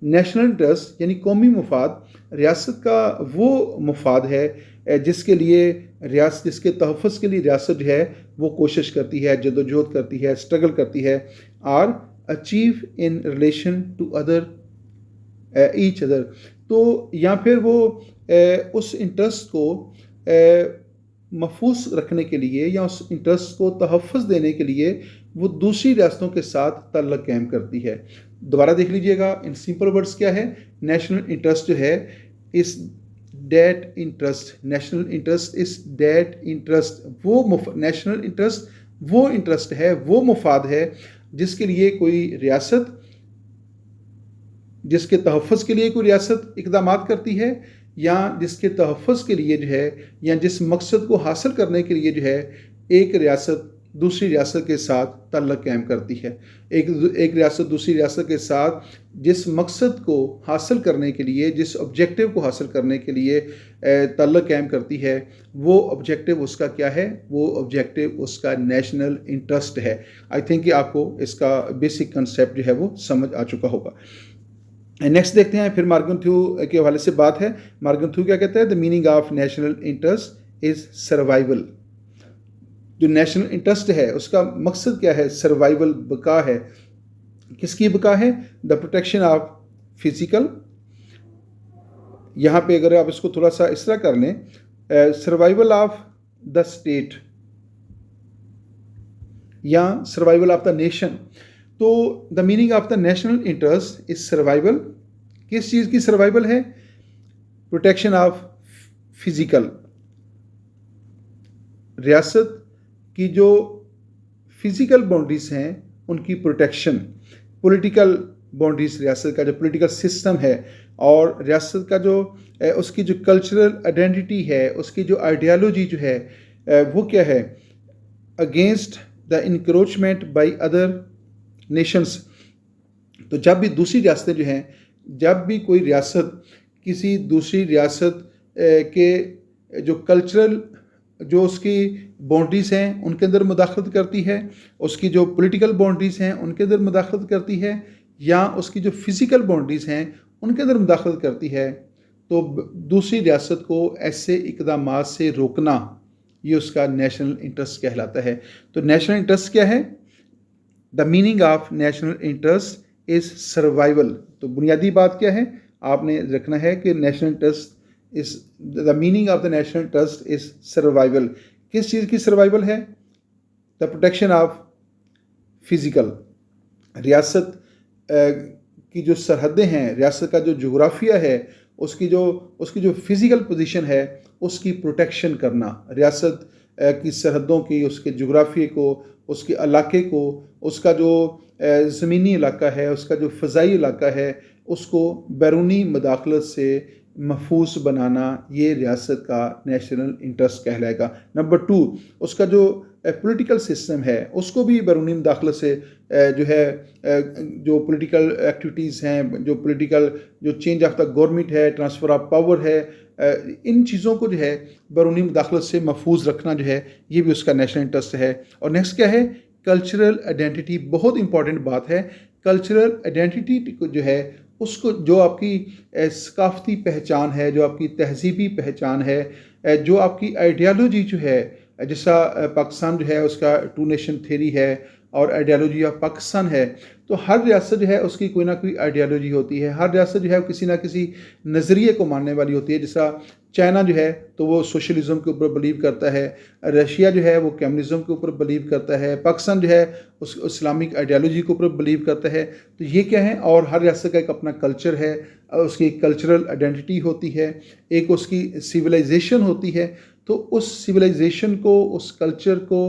National interest यानी कौमी मुफाद, रियासत का वो मुफाद है जिसके लिए रियासत, जिसके तहफ़्फ़ुज़ के लिए रियासत जो है वो कोशिश करती है, जदोजहद करती है, स्ट्रगल करती है। Or achieve in relation to other each other. तो या फिर वो उस इंटरेस्ट को महफूज रखने के लिए या उस इंटरेस्ट को तहफ़्फ़ुज़ देने के लिए वो दूसरी रियासतों के साथ तल्लुक़ कायम करती है। दोबारा देख लीजिएगा, इन सिंपल वर्ड्स क्या है? नेशनल इंटरेस्ट जो है इस डेट इंटरेस्ट, नेशनल इंटरेस्ट इस डेट इंटरेस्ट, वो नेशनल इंटरेस्ट वो इंटरेस्ट है, वो मुफाद है जिसके लिए कोई रियासत, जिसके तहफ़्फ़ुज़ के लिए कोई रियासत इक़दामात करती है, या जिसके तहफ़्फ़ुज़ के लिए जो है, या जिस मकसद को हासिल करने के लिए जो है एक रियासत दूसरी रियासत के साथ तल्लुक़ कायम करती है। एक रियासत दूसरी रियासत के साथ जिस मकसद को हासिल करने के लिए, जिस ऑब्जेक्टिव को हासिल करने के लिए तल्लुक़ कायम करती है, वो ऑब्जेक्टिव उसका क्या है? वो ऑब्जेक्टिव उसका नेशनल इंटरेस्ट है। आई थिंक कि आपको इसका बेसिक कंसेप्ट जो है वो समझ आ चुका होगा। नेक्स्ट देखते हैं, फिर मॉर्गन थ्यू के हवाले से बात है। मॉर्गन थ्यू क्या कहता है? The meaning of national interest is survival. जो नेशनल इंटरेस्ट है उसका मकसद क्या है? सर्वाइवल, बका है। किसकी बका है? The protection of physical. यहाँ पे अगर आप इसको थोड़ा सा इस तरह कर लें, सर्वाइवल ऑफ द स्टेट या सर्वाइवल ऑफ द नेशन। तो the meaning of the national interest is survival. किस चीज़ की सर्वाइवल है? Protection of physical. रियासत की जो फिज़िकल बाउंड्रीज हैं उनकी प्रोटेक्शन। पॉलिटिकल बाउंड्रीज, रियासत का जो पॉलिटिकल सिस्टम है और रियासत का जो उसकी जो कल्चरल आइडेंटिटी है, उसकी जो आइडियालॉजी जो है वो क्या है? Against the encroachment by other Nations. तो जब भी दूसरी रियासतें जो हैं, जब भी कोई रियासत किसी दूसरी रियासत के जो कल्चरल, जो उसकी बाउंड्रीज़ हैं उनके अंदर मुदाखलत करती है, उसकी जो पॉलिटिकल बाउंड्रीज़ हैं उनके अंदर मुदाखलत करती है, या उसकी जो फिज़िकल बाउंड्रीज़ हैं उनके अंदर मुदाखलत करती है, तो दूसरी रियासत को ऐसे इक़दामात से रोकना, ये उसका नेशनल इंटरेस्ट कहलाता है। तो नेशनल इंटरेस्ट क्या है? The meaning of national interest is survival. तो बुनियादी बात क्या है? आपने रखना है कि नेशनल इंटरेस्ट इस the meaning of the national interest is survival. किस चीज़ की सर्वाइवल है? The protection of physical. रियासत की जो सरहदें हैं, रियासत का जो जोग्राफिया है, उसकी जो फिज़िकल पोजीशन है उसकी प्रोटेक्शन करना। रियासत की सरहदों की, उसके जोग्राफिए को, उसके इलाके को, उसका जो ज़मीनी इलाका है, उसका जो फ़ज़ाई इलाका है, उसको बैरूनी मुदाखलत से महफूज बनाना, ये रियासत का नेशनल इंटरेस्ट कहलाएगा। नंबर 2, उसका जो पॉलिटिकल सिस्टम है उसको भी बैरूनी मुदाखलत से जो है जो पॉलिटिकल एक्टिविटीज़ हैं, जो पॉलिटिकल जो चेंज ऑफ द गवर्नमेंट है, ट्रांसफ़र ऑफ पावर है, इन चीज़ों को जो है बैरूनी मुदाखलत से महफूज रखना जो है ये भी उसका नेशनल इंटरेस्ट है। और नेक्स्ट क्या है? Cultural identity. बहुत इंपॉर्टेंट बात है। कल्चरल आइडेंटिटी को जो है उसको, जो आपकी सकाफ़ती पहचान है, जो आपकी तहज़ीबी पहचान है, जो आपकी आइडियालॉजी जो है, जैसा पाकिस्तान जो है उसका 2 नेशन थ्योरी है और आइडियालॉजी ऑफ पाकिस्तान है, तो हर रियासत जो है उसकी कोई ना कोई आइडियालॉजी होती है। हर रियासत जो है किसी ना किसी नज़रिए को मानने वाली होती है। जैसा चाइना जो है तो वो सोशलिज़म के ऊपर बिलीव करता है, रशिया जो है वो कम्युनिज़म के ऊपर बिलीव करता है, पाकिस्तान जो है उस इस्लामिक आइडियालॉजी के ऊपर बिलीव करता है। तो ये क्या है? और हर रियासत का एक अपना कल्चर है, उसकी एक कल्चरल आइडेंटिटी होती है, एक उसकी सिविलाइजेशन होती है। तो उस सिविलाइजेशन को, उस कल्चर को,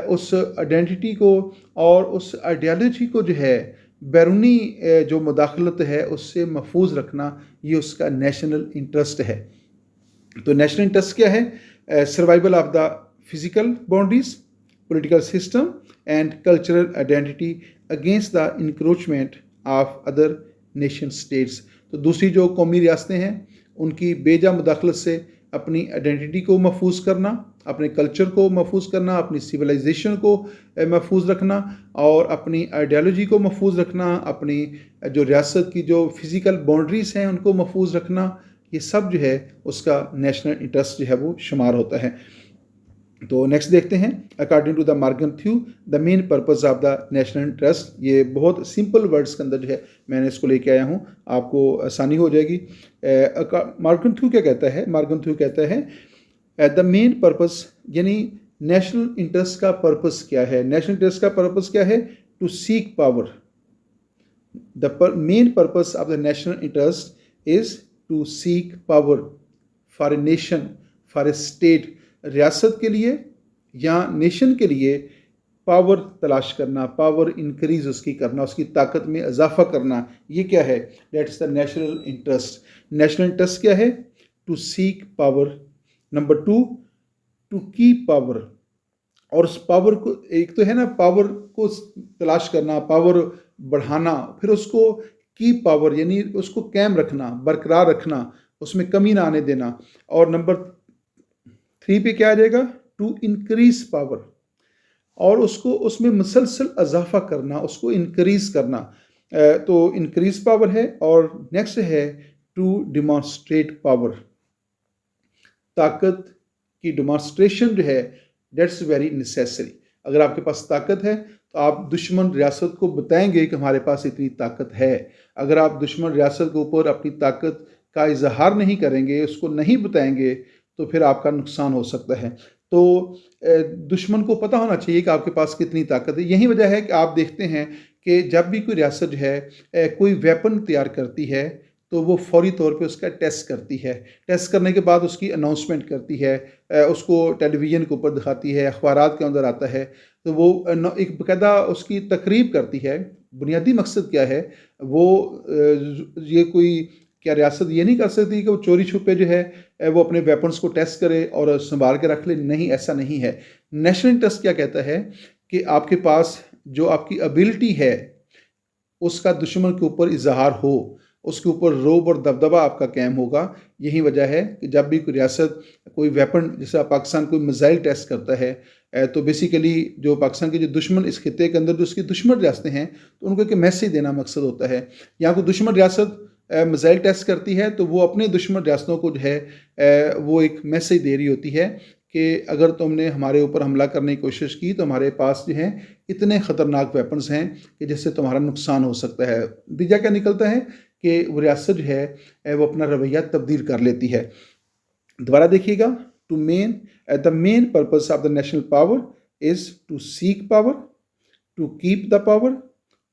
उस आइडेंटिटी को और उस आइडियालॉजी को जो है बैरूनी जो मुदाखलत है उससे महफूज रखना, ये उसका नेशनल इंटरेस्ट है। तो नेशनल इंटरेस्ट क्या है? Survival of the physical boundaries, political system and cultural identity against the encroachment of other nation states. तो दूसरी जो कौमी रियासतें हैं उनकी बेजा मुदाखलत से अपनी आइडेंटिटी को महफूज करना, अपने कल्चर को महफूज करना, अपनी सिविलाइजेशन को महफूज रखना और अपनी आइडियालॉजी को महफूज रखना, अपनी जो रियासत की जो फिज़िकल बाउंड्रीज़ हैं उनको महफूज रखना, ये सब जो है उसका नेशनल इंटरेस्ट जो है वो शुमार होता है। तो नेक्स्ट देखते हैं, according to the Morgenthau the main purpose of the national interest. ये बहुत सिंपल वर्ड्स के अंदर जो है मैंने इसको लेके आया हूँ, आपको आसानी हो जाएगी। मॉर्गन थ्यू क्या कहता है? मॉर्गन थ्यू कहता है द मेन पर्पस, यानी नेशनल इंटरेस्ट का पर्पस क्या है? नेशनल इंटरेस्ट का पर्पस क्या है? To seek power. The main purpose of the national interest is to seek power for a nation, for a state. रियासत के लिए या नेशन के लिए पावर तलाश करना, पावर इंक्रीज उसकी करना, उसकी ताकत में इजाफा करना, ये क्या है? That's the national interest. National interest क्या है? To seek power. Number 2, to keep power. और उस पावर को, एक तो है ना पावर को तलाश करना, पावर बढ़ाना, फिर उसको कीप पावर यानी उसको कायम रखना, बरकरार रखना, उसमें कमी ना आने देना। और नंबर 3 पे क्या आ जाएगा? टू इंक्रीज पावर, और उसको उसमें मुसलसल इजाफा करना, उसको इंक्रीज करना। तो इंक्रीज पावर है। और नेक्स्ट है टू डिमॉन्स्ट्रेट पावर। ताकत की डिमॉन्स्ट्रेशन जो है दैट्स वेरी नेसेसरी। अगर आपके पास ताकत है तो आप दुश्मन रियासत को बताएंगे कि हमारे पास इतनी ताकत है। अगर आप दुश्मन रियासत के ऊपर अपनी ताकत का इजहार नहीं करेंगे, उसको नहीं बताएंगे, तो फिर आपका नुकसान हो सकता है। तो दुश्मन को पता होना चाहिए कि आपके पास कितनी ताकत है। यही वजह है कि आप देखते हैं कि जब भी कोई रियासत जो है कोई वेपन तैयार करती है तो वो फौरी तौर पे उसका टेस्ट करती है। टेस्ट करने के बाद उसकी अनाउंसमेंट करती है, उसको टेलीविज़न के ऊपर दिखाती है, अखबारात के अंदर आता है। तो वो एक बाकायदा उसकी तकरीब करती है। बुनियादी मकसद क्या है? वो ये कोई क्या रियासत ये नहीं कर सकती कि वो चोरी छुपे जो है वो अपने वेपन्स को टेस्ट करे और संभाल के रख ले? नहीं, ऐसा नहीं है। नेशनल इंटरेस्ट क्या कहता है कि आपके पास जो आपकी एबिलिटी है उसका दुश्मन के ऊपर इजहार हो, उसके ऊपर रोब और दबदबा आपका कायम होगा। यही वजह है कि जब भी कोई रियासत कोई वेपन, जैसे पाकिस्तान कोई मिसाइल टेस्ट करता है, तो बेसिकली जो पाकिस्तान के जो दुश्मन इस खिते के अंदर जो उसकी दुश्मन रियासतें हैं, तो उनको एक मैसेज देना मकसद होता है। यहाँ कोई दुश्मन रियासत मिसाइल टेस्ट करती है तो वो अपने दुश्मन रियासतों को जो है वो एक मैसेज दे रही होती है कि अगर तुमने हमारे ऊपर हमला करने की कोशिश की तो हमारे पास जो है इतने ख़तरनाक वेपन्स हैं कि जिससे तुम्हारा नुकसान हो सकता है। नतीजा क्या निकलता है कि वो रियासत जो है वो अपना रवैया तब्दील कर लेती है। दोबारा देखिएगा, the main purpose of the national power is to seek power, to keep the power,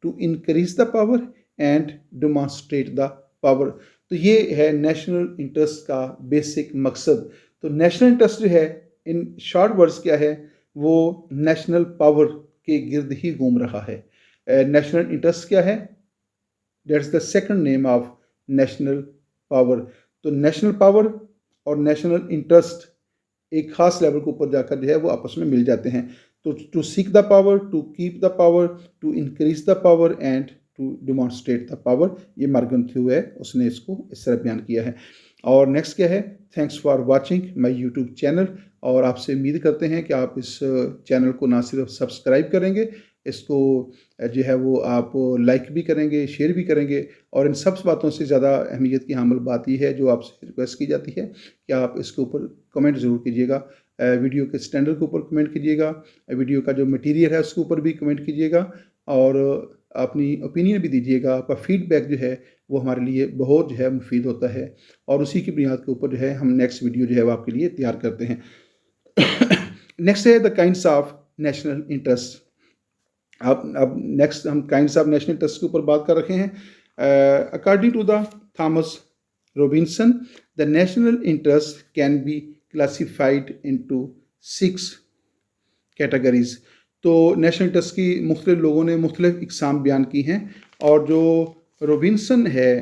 to increase the power and demonstrate the power. तो ये है नेशनल इंटरेस्ट का बेसिक मकसद। तो नेशनल इंटरेस्ट जो है इन शॉर्ट वर्ड्स क्या है? वो नेशनल पावर के गिर्द ही घूम रहा है। नेशनल इंटरेस्ट क्या है? That's the second name of national power. तो नेशनल पावर और नेशनल इंटरेस्ट एक खास लेवल के ऊपर जाकर जो है वो आपस में मिल जाते हैं। तो to seek the power, to keep the power, to increase the power and to demonstrate the power, ये मॉर्गन थ्यू है, उसने इसको इस तरह बयान किया है। और नेक्स्ट क्या है? Thanks for watching my YouTube channel. और आपसे उम्मीद करते हैं कि आप इस चैनल को ना सिर्फ सब्सक्राइब करेंगे, इसको जो है वो आप लाइक भी करेंगे, शेयर भी करेंगे। और इन सब बातों से ज़्यादा अहमियत की हामिल बात यह है जो आपसे रिक्वेस्ट की जाती है कि आप इसके ऊपर कमेंट ज़रूर कीजिएगा। वीडियो के स्टैंडर्ड के ऊपर कमेंट कीजिएगा, वीडियो का जो मटेरियल है उसके ऊपर भी कमेंट कीजिएगा, और अपनी ओपिनियन भी दीजिएगा। आपका फीडबैक जो है वो हमारे लिए बहुत जो है मुफीद होता है, और उसी की बुनियाद के ऊपर जो है हम नेक्स्ट वीडियो जो है वो आपके लिए तैयार करते हैं। नेक्स्ट है the kinds of national interest. अब नेक्स्ट हम काइंड्स ऑफ नेशनल इंटरेस्ट के ऊपर बात कर रहे हैं। According to the Thomas Robinson, the national interest can be classified into 6 categories. तो नेशनल इंटरेस्ट की मुख्तलिफ लोगों ने मुख्तलिफ इकसाम बयान की हैं, और जो रॉबिन्सन है,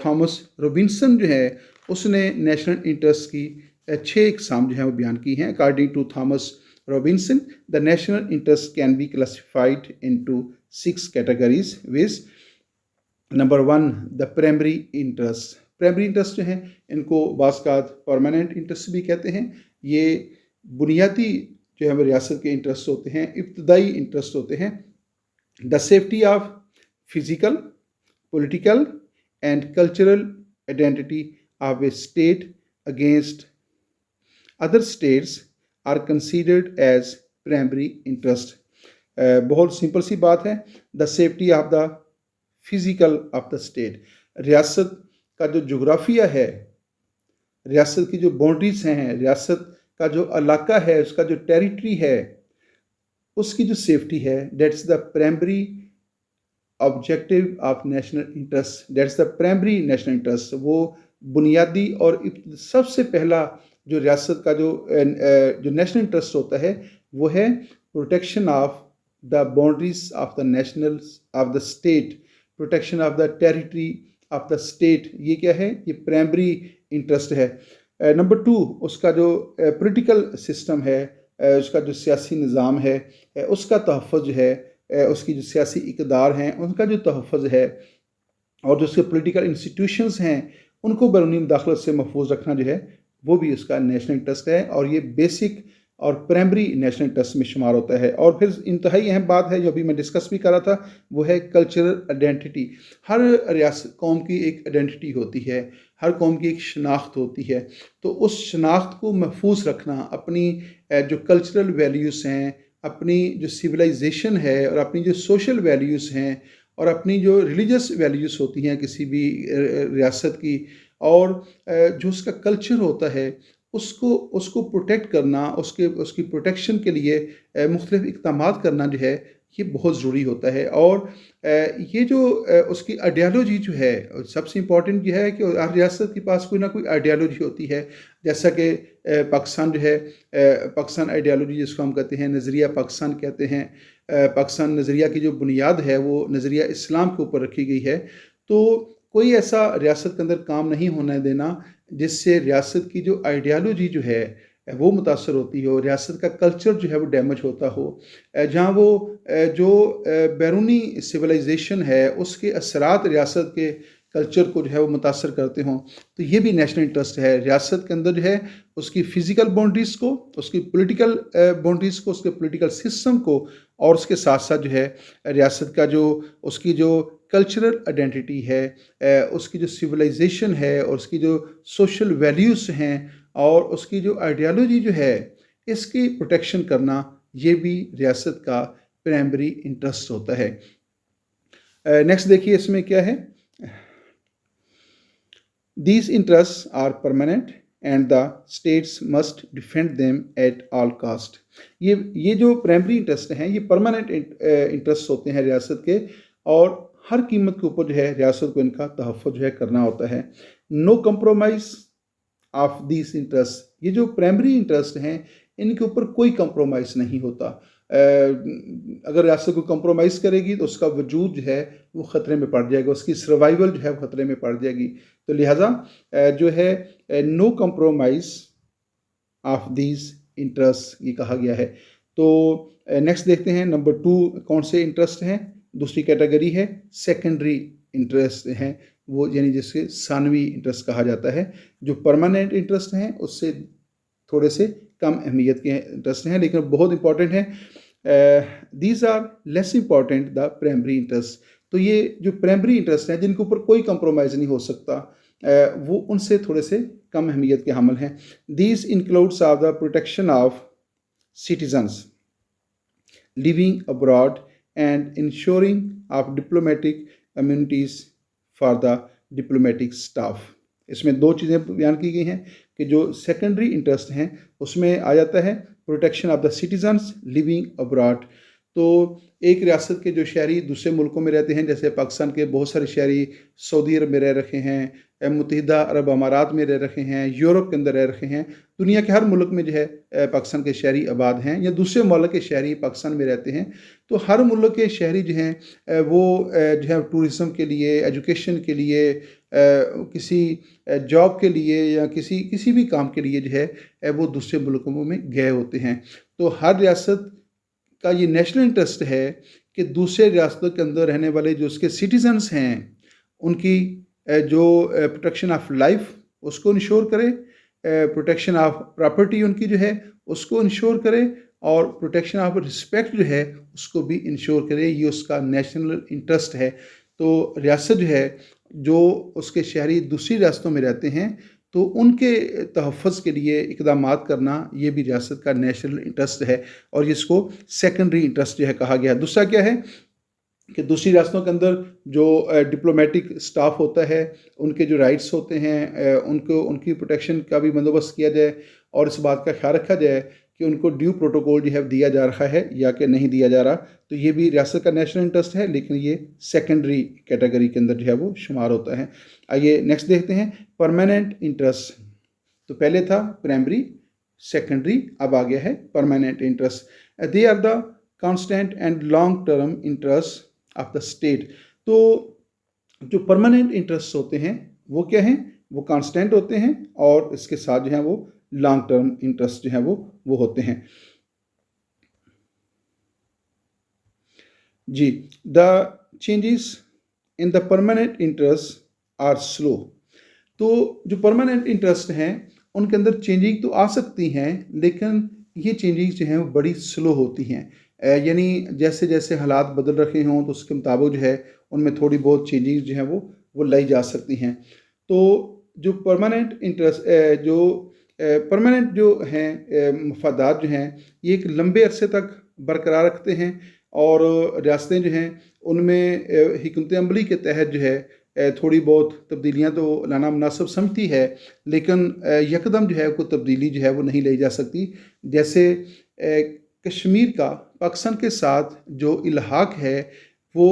थॉमस रॉबिन्सन जो है उसने नेशनल इंटरेस्ट की 6 इकसाम जो है वो बयान की हैं। According to Thomas Robinson, the national interest can be classified into 6 categories with number 1, the primary interest. Primary interest जो हैं इनको बाज़ परमानेंट इंटरेस्ट भी कहते हैं। ये बुनियादी जो है रियासत के इंटरेस्ट होते हैं, इब्तदाई इंटरेस्ट होते हैं। The safety of physical, political and cultural identity of a state against other states are considered as primary interest. बहुत सिंपल सी बात है। The safety of the physical of the state, रियासत का जो जोग्राफिया है, रियासत की जो बाउंड्रीज हैं, रियासत का जो इलाका है, उसका जो टेरिटरी है, उसकी जो सेफ्टी है, that's the primary objective of national interest, that's the primary national interest. वो बुनियादी और सबसे पहला जो रियासत का जो नेशनल इंटरेस्ट होता है वो है protection of the boundaries of the national of the state, protection of the territory of the state. ये क्या है? ये प्राइमरी इंटरेस्ट है। नंबर 2, उसका जो पॉलिटिकल सिस्टम है, उसका जो सियासी निज़ाम है, उसका तहफ़्फ़ुज़ है, उसकी जो सियासी इक़्तिदार हैं उनका जो तहफ़्फ़ुज़ है, और जो उसके पॉलिटिकल इंस्टीट्यूशंस हैं उनको बैरूनी मुदाख़लत से महफूज रखना जो है वो भी उसका नेशनल इंटरेस्ट है, और ये बेसिक और प्राइमरी नेशनल इंटरेस्ट में शुमार होता है। और फिर इंतहाई अहम बात है जो अभी मैं डिस्कस भी कर रहा था, वो है कल्चरल आइडेंटिटी। हर रियासत कौम की एक आइडेंटिटी होती है, हर कौम की एक शनाख्त होती है। तो उस शनाख्त को महफूज रखना, अपनी जो कल्चरल वैल्यूज़ हैं, अपनी जो सिविलाइजेशन है, और अपनी जो सोशल वैल्यूज़ हैं, और अपनी जो रिलीजियस वैल्यूज़ होती हैं किसी भी रियासत की, और जो उसका कल्चर होता है उसको प्रोटेक्ट करना, उसकी प्रोटेक्शन के लिए मुख्तलिफ इक़दामात करना जो है ये बहुत ज़रूरी होता है। और ये जो उसकी आइडियालॉजी जो है, सबसे इम्पॉर्टेंट ये है कि हर रियासत के पास कोई ना कोई आइडियालॉजी होती है। जैसा कि पाकिस्तान जो है, पाकिस्तान आइडियालॉजी जिसको हम कहते हैं, नज़रिया पाकिस्तान कहते हैं। पाकिस्तान नज़रिया की जो बुनियाद है वो नज़रिया इस्लाम के ऊपर रखी गई है। तो कोई ऐसा रियासत के अंदर काम नहीं होने देना जिससे रियासत की जो आइडियालॉजी जो है वो मुतासर होती हो, रियासत का कल्चर जो है वो डैमेज होता हो, जहाँ वो जो बैरूनी सिविलाइजेशन है उसके असरात रियासत के कल्चर को जो है वो मुतासर करते हों। तो ये भी नेशनल इंटरेस्ट है। रियासत के अंदर जो है उसकी फ़िज़िकल बाउंड्रीज़ को, उसकी पॉलिटिकल बाउंड्रीज़ को, उसके पॉलिटिकल सिस्टम को, और उसके साथ साथ जो है रियासत का जो उसकी जो कल्चरल आइडेंटिटी है, उसकी जो सिविलाइजेशन है, और उसकी जो सोशल वैल्यूज़ हैं, और उसकी जो आइडियालॉजी जो है, इसकी प्रोटेक्शन करना, ये भी रियासत का प्राइमरी इंटरेस्ट होता है। नेक्स्ट देखिए इसमें क्या है। These interests are permanent and the states must defend them at all cost। ये जो प्राइमरी इंटरेस्ट हैं ये परमानेंट इंटरेस्ट होते हैं रियासत के, और हर कीमत के ऊपर जो है रियासत को इनका तहफ़्फ़ुज़ जो है करना होता है। No compromise of this interest, ये जो प्राइमरी इंटरेस्ट हैं इनके ऊपर कोई कंप्रोमाइज़ नहीं होता। अगर रियासत को कंप्रोमाइज़ करेगी तो उसका वजूद जो है वो ख़तरे में पड़ जाएगा, उसकी सर्वाइवल जो है वो ख़तरे में पड़ जाएगी। तो लिहाजा जो है no compromise of these interest ये कहा गया है। तो नेक्स्ट देखते हैं नंबर 2 कौन से इंटरेस्ट हैं। दूसरी कैटेगरी है सेकेंडरी इंटरेस्ट हैं, वो यानी जिसके सानवी इंटरेस्ट कहा जाता है। जो परमानेंट इंटरेस्ट हैं उससे थोड़े से कम अहमियत के इंटरेस्ट हैं, लेकिन बहुत इंपॉर्टेंट हैं। These are less important the primary interest. तो ये जो प्राइमरी इंटरेस्ट हैं जिनके ऊपर कोई कंप्रोमाइज़ नहीं हो सकता, वो उनसे थोड़े से कम अहमियत के हामिल हैं। These includes of the protection of citizens living abroad and ensuring of diplomatic immunities for the diplomatic staff. इसमें 2 चीज़ें बयान की गई हैं कि जो सेकेंडरी इंटरेस्ट हैं उसमें आ जाता है protection of the citizens living abroad. तो एक रियासत के जो शहरी दूसरे मुल्कों में रहते हैं, जैसे पाकिस्तान के बहुत सारे शहरी सऊदी अरब में रह रखे हैं, मुत्तहिदा अरब अमारात में रह रखे हैं, यूरोप के अंदर रह रखे हैं, दुनिया के हर मुल्क में जो है पाकिस्तान के शहरी आबाद हैं, या दूसरे मुल्क के शहरी पाकिस्तान में रहते हैं। तो हर मुल्क के शहरी जो हैं वो जो है टूरिज़म के लिए, एजुकेशन के लिए, किसी जॉब के लिए, या किसी भी काम के लिए जो है वो दूसरे मुल्कों में गए होते हैं। तो हर रियासत का ये नेशनल इंटरेस्ट है कि दूसरे रियासतों के अंदर रहने वाले जो उसके सिटीजन्स हैं उनकी जो प्रोटेक्शन ऑफ लाइफ उसको इंश्योर करे, प्रोटेक्शन ऑफ प्रॉपर्टी उनकी जो है उसको इंश्योर करे, और प्रोटेक्शन ऑफ रिस्पेक्ट जो है उसको भी इंश्योर करे। ये उसका नेशनल इंटरेस्ट है। तो रियासत जो है, जो उसके शहरी दूसरी रियासतों में रहते हैं, तो उनके तहफ़्फ़ुज़ के लिए इक़दामात करना ये भी रियासत का नेशनल इंटरेस्ट है, और इसको सेकेंडरी इंटरेस्ट जो है कहा गया है। दूसरा क्या है कि दूसरी रियासतों के अंदर जो डिप्लोमेटिक स्टाफ होता है, उनके जो राइट्स होते हैं, उनको उनकी प्रोटेक्शन का भी बंदोबस्त किया जाए, और इस बात का ख्याल रखा जाए कि उनको ड्यू प्रोटोकॉल जो है दिया जा रहा है या कि नहीं दिया जा रहा। तो ये भी रियासत का नेशनल इंटरेस्ट है, लेकिन ये सेकेंडरी कैटेगरी के अंदर जो है वो शुमार होता है। आइए नेक्स्ट देखते हैं, परमानेंट इंटरेस्ट। तो पहले था प्राइमरी, सेकेंडरी, अब आ गया है permanent interest. They are the constant and long term interest of the state. तो जो परमानेंट इंटरेस्ट होते हैं वो क्या हैं? वो कांस्टेंट होते हैं, और इसके साथ जो है वो लॉन्ग टर्म इंटरेस्ट जो है वो होते हैं। जी, the changes in the permanent interest are slow. तो जो परमानेंट इंटरेस्ट हैं उनके अंदर चेंजिंग तो आ सकती हैं, लेकिन ये चेंजिंग जो हैं वो बड़ी स्लो होती हैं। यानी जैसे जैसे हालात बदल रहे हों तो उसके मुताबिक जो है उनमें थोड़ी बहुत चेंजिंग जो है वो लाई जा सकती हैं। तो जो परमानेंट इंटरेस्ट जो परमानेंट जो हैं मफादात जो हैं ये एक लंबे अरसे तक बरकरार रखते हैं, और रियासतें जो हैं उनमें हिकमत अमली के तहत जो है थोड़ी बहुत तब्दीलियाँ तो लाना मुनासिब समझती है, लेकिन यकदम जो है कोई तब्दीली जो है वो नहीं लाई जा सकती। जैसे कश्मीर का पाकिस्तान के साथ जो इल्हाक है वो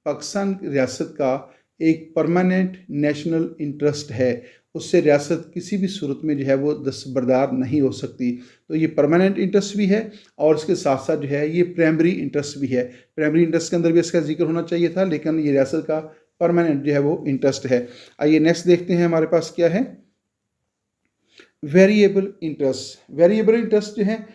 पाकिस्तान रियासत का एक परमानेंट नेशनल इंटरेस्ट है, उससे रियासत किसी भी सूरत में जो है वो दस्तबरदार नहीं हो सकती। तो ये परमानेंट इंटरेस्ट भी है, और इसके साथ साथ जो है ये प्राइमरी इंटरेस्ट भी है। प्राइमरी इंटरेस्ट के अंदर भी इसका जिक्र होना चाहिए था, लेकिन ये रियासत का परमानेंट जो है वो इंटरेस्ट है। आइए नेक्स्ट देखते हैं हमारे पास क्या है, वेरिएबल इंटरेस्ट। वेरिएबल इंटरेस्ट जो है,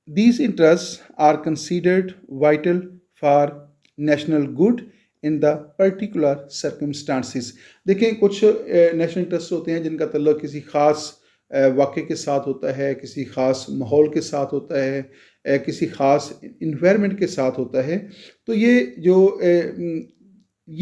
these interests are considered vital for national good in the particular circumstances। देखें, कुछ नेशनल इंटरेस्ट होते हैं जिनका तल्लुक़ किसी ख़ास वाक़े के साथ होता है, किसी ख़ास माहौल के साथ होता है, किसी ख़ास इन्वायरमेंट के साथ होता है। तो ये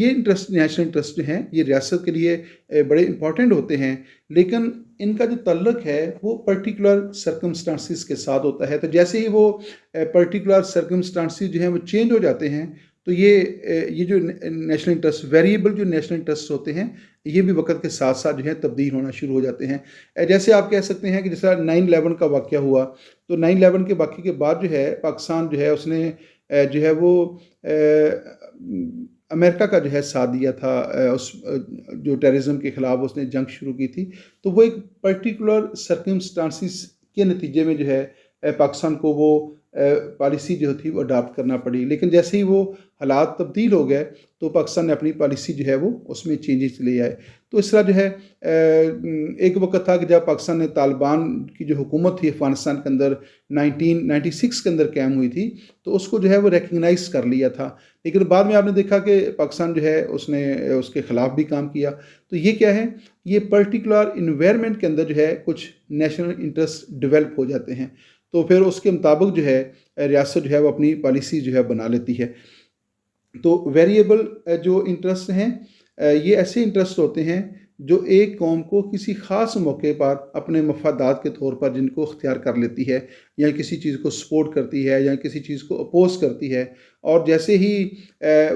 इंटरेस्ट, नेशनल इंटरेस्ट जो हैं ये रियासत के लिए बड़े इंपॉर्टेंट होते हैं, लेकिन इनका जो तल्लुक़ है वो पर्टिकुलर सर्कमस्टांसिस के साथ होता है। तो जैसे ही वो पर्टिकुलर सर्कमस्टांसिस जो हैं वो चेंज हो जाते हैं, तो ये जो नेशनल इंटरेस्ट, वेरिएबल जो नेशनल इंटरेस्ट होते हैं, ये भी वक्त के साथ साथ जो है तब्दील होना शुरू हो जाते हैं। जैसे आप कह सकते हैं कि जैसा 9/11 का वाक़या हुआ, तो 9/11 के वाक़े के बाद जो है पाकिस्तान जो है उसने जो है वो अमेरिका का जो है साथ दिया था, उस जो टेररिज्म के ख़िलाफ़ उसने जंग शुरू की थी। तो वो एक पर्टिकुलर सर्कमस्टांसिस के नतीजे में जो है पाकिस्तान को वो पॉलिसी जो थी वो अडॉप्ट करना पड़ी। लेकिन जैसे ही वो हालात तब्दील हो गए तो पाकिस्तान ने अपनी पॉलिसी जो है वो उसमें चेंजेस ले आए। तो इस तरह जो है एक वक्त था कि जब पाकिस्तान ने तालिबान की जो हुकूमत थी अफ़गानिस्तान के अंदर 1996 के अंदर कायम हुई थी, तो उसको जो है वो रिकगनाइज़ कर लिया था। लेकिन बाद में आपने देखा कि पाकिस्तान जो है उसने उसके ख़िलाफ़ भी काम किया। तो ये क्या है, ये पर्टिकुलर इन्वायरमेंट के अंदर जो है कुछ नेशनल इंटरेस्ट डेवलप हो जाते हैं, तो फिर उसके मुताबिक जो है रियासत जो है वो अपनी पॉलिसी जो है बना लेती है। तो वेरिएबल जो इंटरेस्ट हैं, ये ऐसे इंटरेस्ट होते हैं जो एक कौम को किसी ख़ास मौके पर अपने मफादात के तौर पर जिनको अख्तियार कर लेती है, या किसी चीज़ को सपोर्ट करती है, या किसी चीज़ को अपोज करती है, और जैसे ही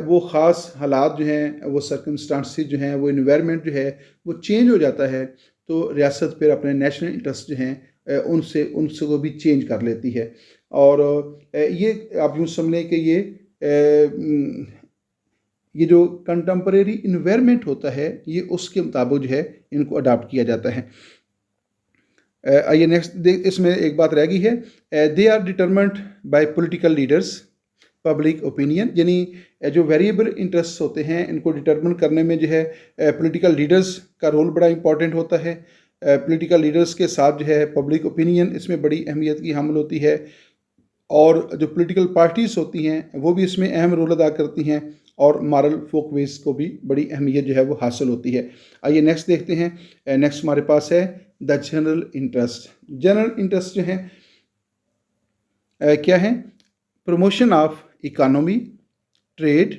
वो ख़ास हालात जो हैं, वो सर्कमस्टांसिस जो हैं, वो इन्वायरमेंट जो है वो चेंज हो जाता है, तो रियासत फिर अपने नेशनल इंटरेस्ट जो हैं उनसे को भी चेंज कर लेती है। और ये आप यूँ समझ लें कि ये जो कंटेम्परेरी इन्वायरमेंट होता है ये उसके मुताबिक जो है इनको अडॉप्ट किया जाता है। आइए नेक्स्ट इसमें एक बात रह गई है, they are determined by political leaders public opinion. यानी जो वेरिएबल इंटरेस्ट होते हैं इनको डिटरमिन करने में जो है पॉलिटिकल लीडर्स का रोल बड़ा इंपॉर्टेंट होता है। पॉलिटिकल लीडर्स के साथ जो है पब्लिक ओपिनियन इसमें बड़ी अहमियत की हामिल होती है, और जो पॉलिटिकल पार्टीज़ होती हैं वो भी इसमें अहम रोल अदा करती हैं, और मॉरल फोकवेज को भी बड़ी अहमियत जो है वो हासिल होती है। आइए नेक्स्ट देखते हैं। नेक्स्ट हमारे पास है the general interest. General interest जो है क्या है? Promotion of economy, trade,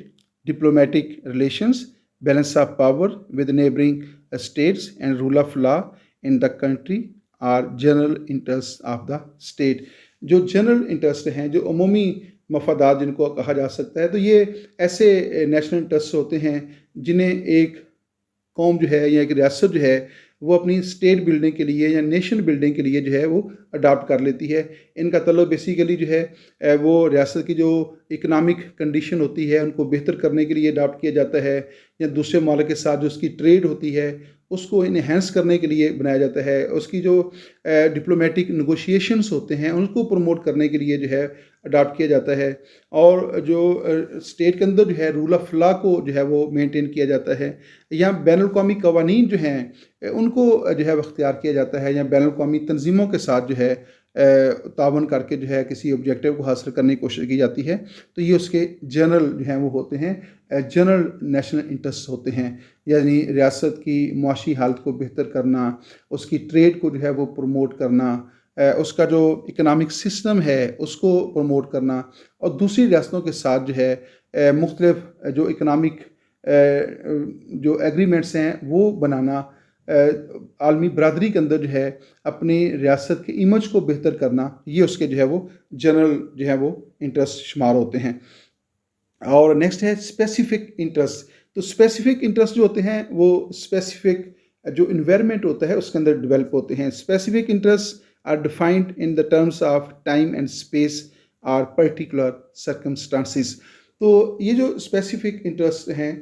diplomatic relations, balance of power with neighbouring states and rule of law in the country are general interest of the state. जो general interest हैं, जो अमूमी मफादात जिनको कहा जा सकता है, तो ये ऐसे नेशनल इंटरेस्ट होते हैं जिन्हें एक कौम जो है या एक रियासत जो है वो अपनी स्टेट बिल्डिंग के लिए या नेशन बिल्डिंग के लिए जो है वो अडाप्ट कर लेती है। इनका तल्लुक बेसिकली जो है वो रियासत की जो इकनॉमिक कंडीशन होती है उनको बेहतर करने के लिए अडाप्ट किया जाता है, या दूसरे मालिक के साथ जो उसकी ट्रेड होती है उसको इन्हेंस करने के लिए बनाया जाता है। उसकी जो डिप्लोमेटिक नेगोशिएशंस होते हैं उनको प्रमोट करने के लिए जो है अडाप्ट किया जाता है। और जो स्टेट के अंदर जो है रूल ऑफ लॉ को जो है वो मेंटेन किया जाता है, या बैनुल अक़वामी कवानीन जो हैं उनको जो है अख्तियार किया जाता है, या बैनुल अक़वामी तंजीमों के साथ जो है तावन करके जो है किसी ऑब्जेक्टिव को हासिल करने की कोशिश की जाती है। तो ये उसके जनरल जो हैं वो होते हैं, जनरल नेशनल इंटरेस्ट होते हैं। यानी रियासत की मुआशी हालत को बेहतर करना, उसकी ट्रेड को जो है वो प्रमोट करना, उसका जो इकनॉमिक सिस्टम है उसको प्रमोट करना, और दूसरी रियासतों के साथ जो है मुख्तलिफ जो इकनॉमिक जो एग्रीमेंट्स हैं वो बनाना, आलमी बरादरी के अंदर जो है अपनी रियासत की इमेज को बेहतर करना, ये उसके जो है वो जनरल जो है वो इंटरेस्ट शुमार होते हैं। और नेक्स्ट है स्पेसिफिक इंटरेस्ट। तो स्पेसिफिक इंटरेस्ट जो होते हैं वो स्पेसिफिक जो इन्वायरमेंट होता है उसके अंदर डेवलप होते हैं। Specific interest are defined in the terms of time and space or particular circumstances. तो ये जो स्पेसिफिक इंटरेस्ट हैं,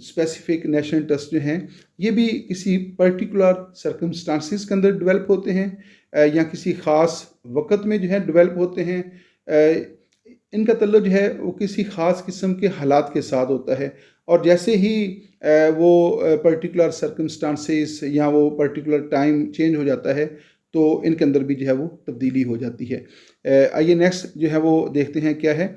स्पेसिफिक नेशनल इंटरेस्ट जो हैं, ये भी किसी पर्टिकुलर सर्कमस्टांसिस के अंदर डेवलप होते हैं, या किसी ख़ास वक्त में जो है डेवलप होते हैं। इनका तल्लुक जो है वो किसी ख़ास किस्म के हालात के साथ होता है, और जैसे ही वो पर्टिकुलर सर्कमस्टांसिस या वो पर्टिकुलर टाइम चेंज हो जाता है तो इनके अंदर भी जो है वो तब्दीली हो जाती है। आइए नेक्स्ट जो है वो देखते हैं क्या है।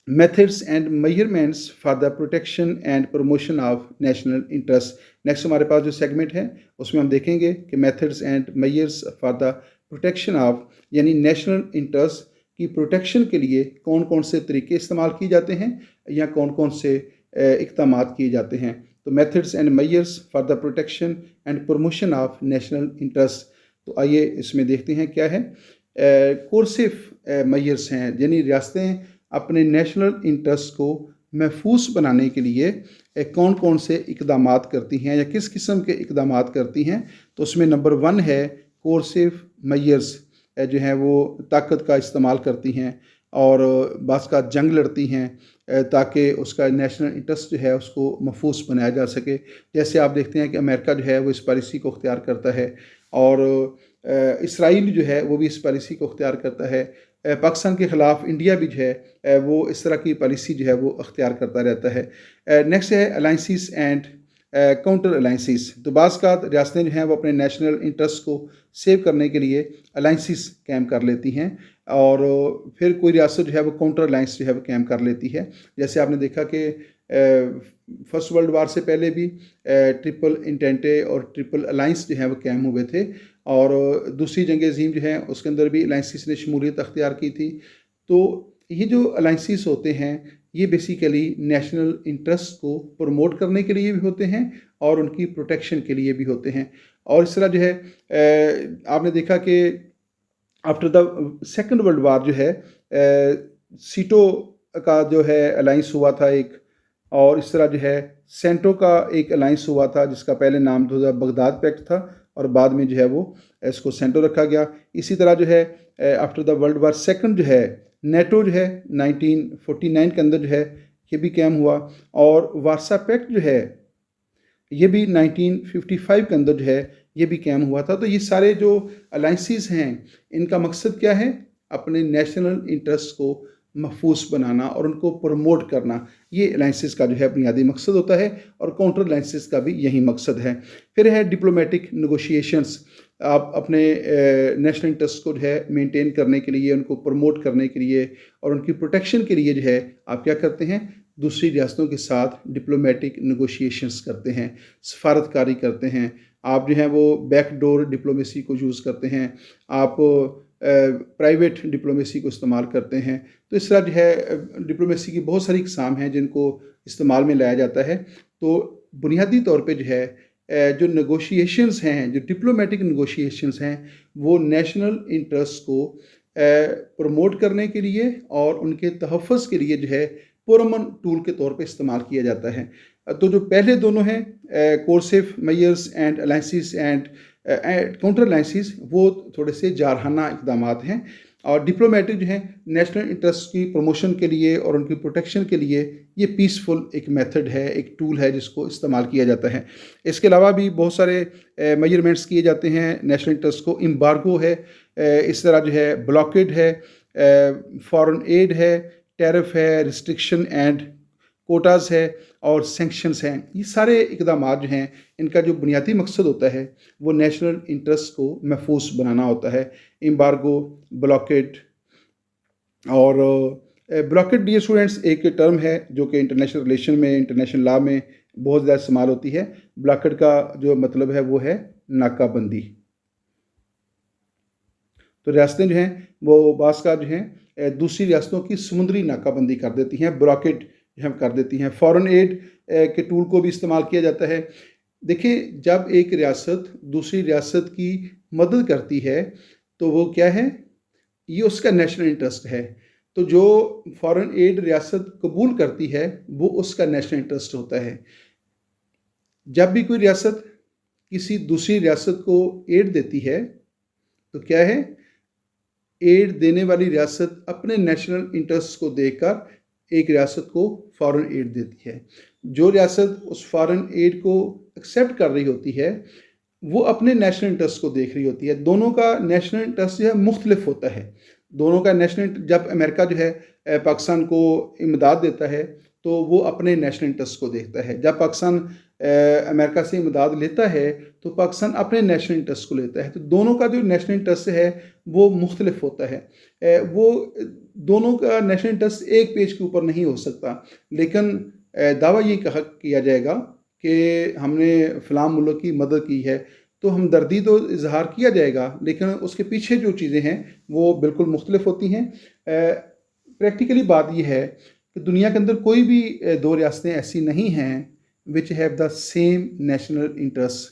Methods and measurements for the protection and promotion of national interest. Next हमारे पास जो सेगमेंट है उसमें हम देखेंगे कि methods and measures for the protection of, यानी नेशनल इंटरेस्ट की प्रोटेक्शन के लिए कौन कौन से तरीके इस्तेमाल किए जाते हैं या कौन कौन से इक़दामात किए जाते हैं। तो methods and measures for the protection and promotion of national interest. तो आइए इसमें देखते हैं क्या है। कोर्सिव मेजर्स हैं, यानी रियासतें अपने नेशनल इंटरेस्ट को महफूज बनाने के लिए कौन कौन से इक़दामात करती हैं या किस किस्म के इक़दामात करती हैं। तो उसमें नंबर 1 है कोर्सिव मेजर्स, जो हैं वो ताकत का इस्तेमाल करती हैं और बाज़ का जंग लड़ती हैं ताकि उसका नेशनल इंटरेस्ट जो है उसको महफूज बनाया जा सके। जैसे आप देखते हैं कि अमेरिका जो है वो इस पॉलिसी को अख्तियार करता है, और इसराइल जो है वो भी इस पॉलिसी को अख्तियार करता है। पाकिस्तान के ख़िलाफ़ इंडिया भी जो है वो इस तरह की पॉलिसी जो है वो अख्तियार करता रहता है। नेक्स्ट है अलाइंसिस एंड काउंटर अलाइंसिस। तो बाज़ का रियासतें जो हैं वो अपने नेशनल इंटरेस्ट को सेव करने के लिए अलाइंसिस कैम कर लेती हैं, और फिर कोई रियासत जो है वो काउंटर अलाइंस जो है वो कैम कर लेती है। जैसे आपने देखा कि फर्स्ट वर्ल्ड वार से पहले भी ट्रिपल इंटेंटे और ट्रिपल अलाइंस जो है वो कैम हुए थे, और दूसरी जंग अज़ीम जो है उसके अंदर भी अलाइंसिस ने शमूलियत अख्तियार की थी। तो ये जो अलाइंसिस होते हैं ये बेसिकली नेशनल इंटरेस्ट को प्रमोट करने के लिए भी होते हैं और उनकी प्रोटेक्शन के लिए भी होते हैं। और इस तरह जो है आपने देखा कि after the second world war जो है सीटो का जो है अलाइंस हुआ था एक, और इस तरह जो है सेंटो का एक अलाइंस हुआ था जिसका पहले नाम जो बगदाद पैक्ट था और बाद में जो है वो इसको सेंटो रखा गया। इसी तरह जो है after the world war second जो है नेटो जो है 1949 के अंदर जो है ये भी कैम हुआ, और वारसा पैक्ट जो है ये भी 1955 के अंदर जो है ये भी कैम हुआ था। तो ये सारे जो अलाइंसिस हैं इनका मकसद क्या है? अपने नेशनल इंटरेस्ट को महफूज बनाना और उनको प्रमोट करना, ये अलाइंसिस का जो है बुनियादी मकसद होता है, और काउंटर अलाइंसिस का भी यही मकसद है। फिर है डिप्लोमेटिक नेगोशिएशंस। आप अपने नेशनल इंटरेस्ट को जो है मेंटेन करने के लिए, उनको प्रमोट करने के लिए और उनकी प्रोटेक्शन के लिए जो है आप क्या करते हैं? दूसरी रियासतों के साथ डिप्लोमेटिक नेगोशिएशंस करते हैं, सफारतकारी करते हैं। आप जो हैं वो बैकडोर डिप्लोमेसी को यूज़ करते हैं, आप प्राइवेट डिप्लोमेसी को इस्तेमाल करते हैं। तो इस तरह जो है डिप्लोमेसी की बहुत सारी इकसाम हैं जिनको इस्तेमाल में लाया जाता है। तो बुनियादी तौर पे जो है जो नेगोशिएशंस हैं, जो डिप्लोमेटिक नेगोशिएशंस हैं, वो नेशनल इंटरेस्ट को प्रमोट करने के लिए और उनके तहफ़्फ़ुज़ के लिए जो है पुरअमन टूल के तौर पे इस्तेमाल किया जाता है। तो जो पहले दोनों हैं coercive measures and alliances and counter alliances, वो थोड़े से जारहाना इक़दामात हैं, और डिप्लोमेटिक जो हैं नेशनल इंटरेस्ट की प्रमोशन के लिए और उनकी प्रोटेक्शन के लिए ये पीसफुल एक मेथड है, एक टूल है जिसको इस्तेमाल किया जाता है। इसके अलावा भी बहुत सारे मेजरमेंट्स किए जाते हैं नेशनल इंटरेस्ट को। एम्बार्गो है, इस तरह जो है ब्लॉकेड है, फॉरेन एड है, टैरिफ है, रिस्ट्रिक्शन एंड कोटाज़ है और सैंक्शंस हैं। ये सारे इक़दामात जो हैं इनका जो बुनियादी मकसद होता है वो नेशनल इंटरेस्ट को महफूज बनाना होता है। एम्बार्गो, ब्लॉकेड और ब्लॉकेड डियर स्टूडेंट्स एक टर्म है जो कि इंटरनेशनल रिलेशन में, इंटरनेशनल लॉ में बहुत ज़्यादा इस्तेमाल होती है। ब्लॉकेड का जो मतलब है वो है नाकाबंदी। तो रियासतें जो हैं वो बास का जो हैं दूसरी रियासतों की समुद्री नाकाबंदी कर देती हैं, ब्लॉकेड हम कर देती हैं। फॉरेन एड के टूल को भी इस्तेमाल किया जाता है। देखिए, जब एक रियासत दूसरी रियासत की मदद करती है तो वो क्या है, ये उसका नेशनल इंटरेस्ट है। तो जो फॉरेन एड रियासत कबूल करती है वो उसका नेशनल इंटरेस्ट होता है। जब भी कोई रियासत किसी दूसरी रियासत को एड देती है तो क्या है, एड देने वाली रियासत अपने नेशनल इंटरेस्ट को देखकर एक रियासत को फॉरेन एड देती है। जो रियासत उस फॉरेन एड को एक्सेप्ट कर रही होती है वो अपने नेशनल इंटरेस्ट को देख रही होती है। दोनों का नेशनल इंटरेस्ट जो है मुख्तलिफ होता है। दोनों का नेशनल, जब अमेरिका जो है पाकिस्तान को इमदाद देता है तो वो अपने नेशनल इंटरेस्ट को देखता है। जब पाकिस्तान अमेरिका से इमदाद लेता है तो पाकिस्तान अपने नेशनल इंटरेस्ट को लेता है। तो दोनों का जो नेशनल इंटरेस्ट है वो मुख्तलिफ होता है। वो दोनों का नेशनल इंटरेस्ट एक पेज के ऊपर नहीं हो सकता, लेकिन दावा ये किया जाएगा कि हमने फ़लाँ मुल्क की मदद की है, तो हमदर्दी तो इजहार किया जाएगा, लेकिन उसके पीछे जो चीज़ें हैं वो बिल्कुल मुख्तलिफ होती हैं। प्रैक्टिकली बात यह है कि दुनिया के अंदर कोई भी दो रियासतें ऐसी नहीं हैं which have the same national interest,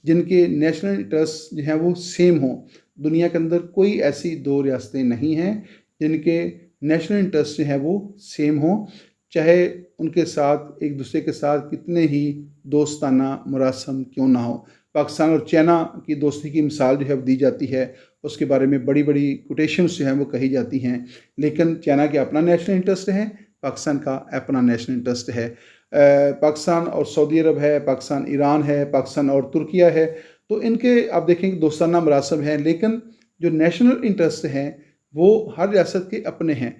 जिनके नेशनल इंटरेस्ट जो हैं वो सेम हों। दुनिया के अंदर कोई ऐसी दो रियासतें नहीं हैं जिनके नेशनल इंटरेस्ट जो हैं वो सेम हों, चाहे उनके साथ एक दूसरे के साथ कितने ही दोस्ताना मुरासम क्यों ना हो। पाकिस्तान और चाइना की दोस्ती की मिसाल जो है दी जाती है, उसके बारे में बड़ी बड़ी कोटेशंस जो हैं वो कही जाती हैं, लेकिन चाइना का अपना नेशनल इंटरेस्ट है, पाकिस्तान का अपना नेशनल इंटरेस्ट है। पाकिस्तान और सऊदी अरब है, पाकिस्तान ईरान है, पाकिस्तान और तुर्किया है, तो इनके आप देखेंगे दोस्ताना मुरासम हैं, लेकिन जो नेशनल इंटरेस्ट हैं वो हर रियासत के अपने हैं।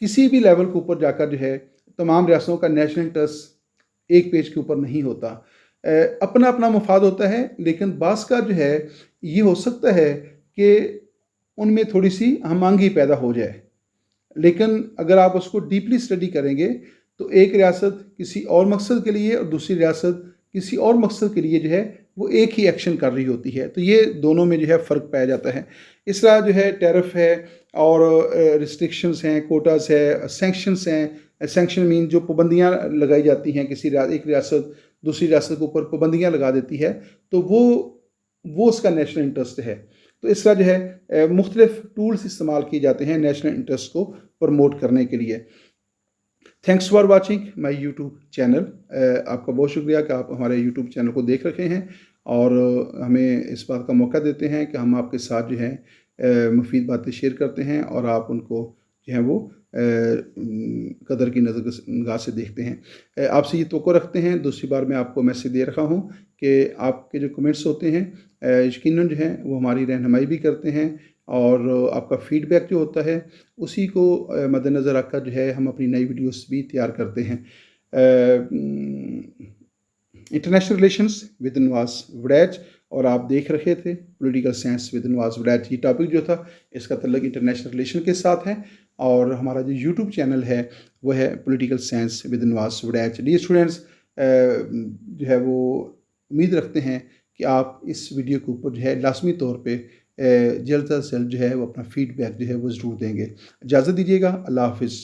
किसी भी लेवल के ऊपर जाकर जो है तमाम रियासतों का नेशनल इंटरेस्ट एक पेज के ऊपर नहीं होता, अपना अपना मफाद होता है। लेकिन बास का जो है ये हो सकता है कि उनमें थोड़ी सी हमआंगी पैदा हो जाए, लेकिन अगर आप उसको डीपली स्टडी करेंगे तो एक रियासत किसी और मकसद के लिए और दूसरी रियासत किसी और मकसद के लिए जो है वो एक ही एक्शन कर रही होती है। तो ये दोनों में जो है फ़र्क पाया जाता है। इस तरह जो है टैरिफ है और रिस्ट्रिक्शंस हैं, कोटास है, सैंक्शंस हैं। सैंक्शन मीन जो पाबंदियाँ लगाई जाती हैं, किसी एक रियासत दूसरी रियासत के ऊपर पाबंदियाँ लगा देती है, तो वो उसका नेशनल इंटरेस्ट है। तो इस तरह जो है मुख्तलिफ टूल्स इस्तेमाल किए जाते हैं नेशनल इंटरेस्ट को प्रमोट करने के लिए। Thanks for watching my YouTube channel. आपका बहुत शुक्रिया कि आप हमारे यूट्यूब चैनल को देख रखे हैं और हमें इस बात का मौका देते हैं कि हम आपके साथ जो है मुफीद बातें शेयर करते हैं और आप उनको जो है वो कदर की निगाह से देखते हैं। आपसे ये तवक्को रखते हैं। दूसरी बार मैं आपको मैसेज दे रखा हूँ कि आपके जो कमेंट्स होते हैं यकीनन जो हैं वो हमारी रहनुमाई भी करते हैं, और आपका फीडबैक जो होता है उसी को मद्देनज़र रखकर जो है हम अपनी नई वीडियोस भी तैयार करते हैं। International relations with Nawaz Waraich, और आप देख रहे थे political science with Nawaz Waraich. ये टॉपिक जो था इसका तल्लुक इंटरनेशनल रिलेशन के साथ है। और हमारा जो यूट्यूब चैनल है वो है political science with Nawaz Waraich. Dear students, जो है वो उम्मीद रखते हैं कि आप इस वीडियो के ऊपर जो है लाजमी तौर पे जल्द से जल्द जो है वो अपना फीडबैक जो है वो ज़रूर देंगे। इजाज़त दीजिएगा। अल्लाह हाफ़िज़।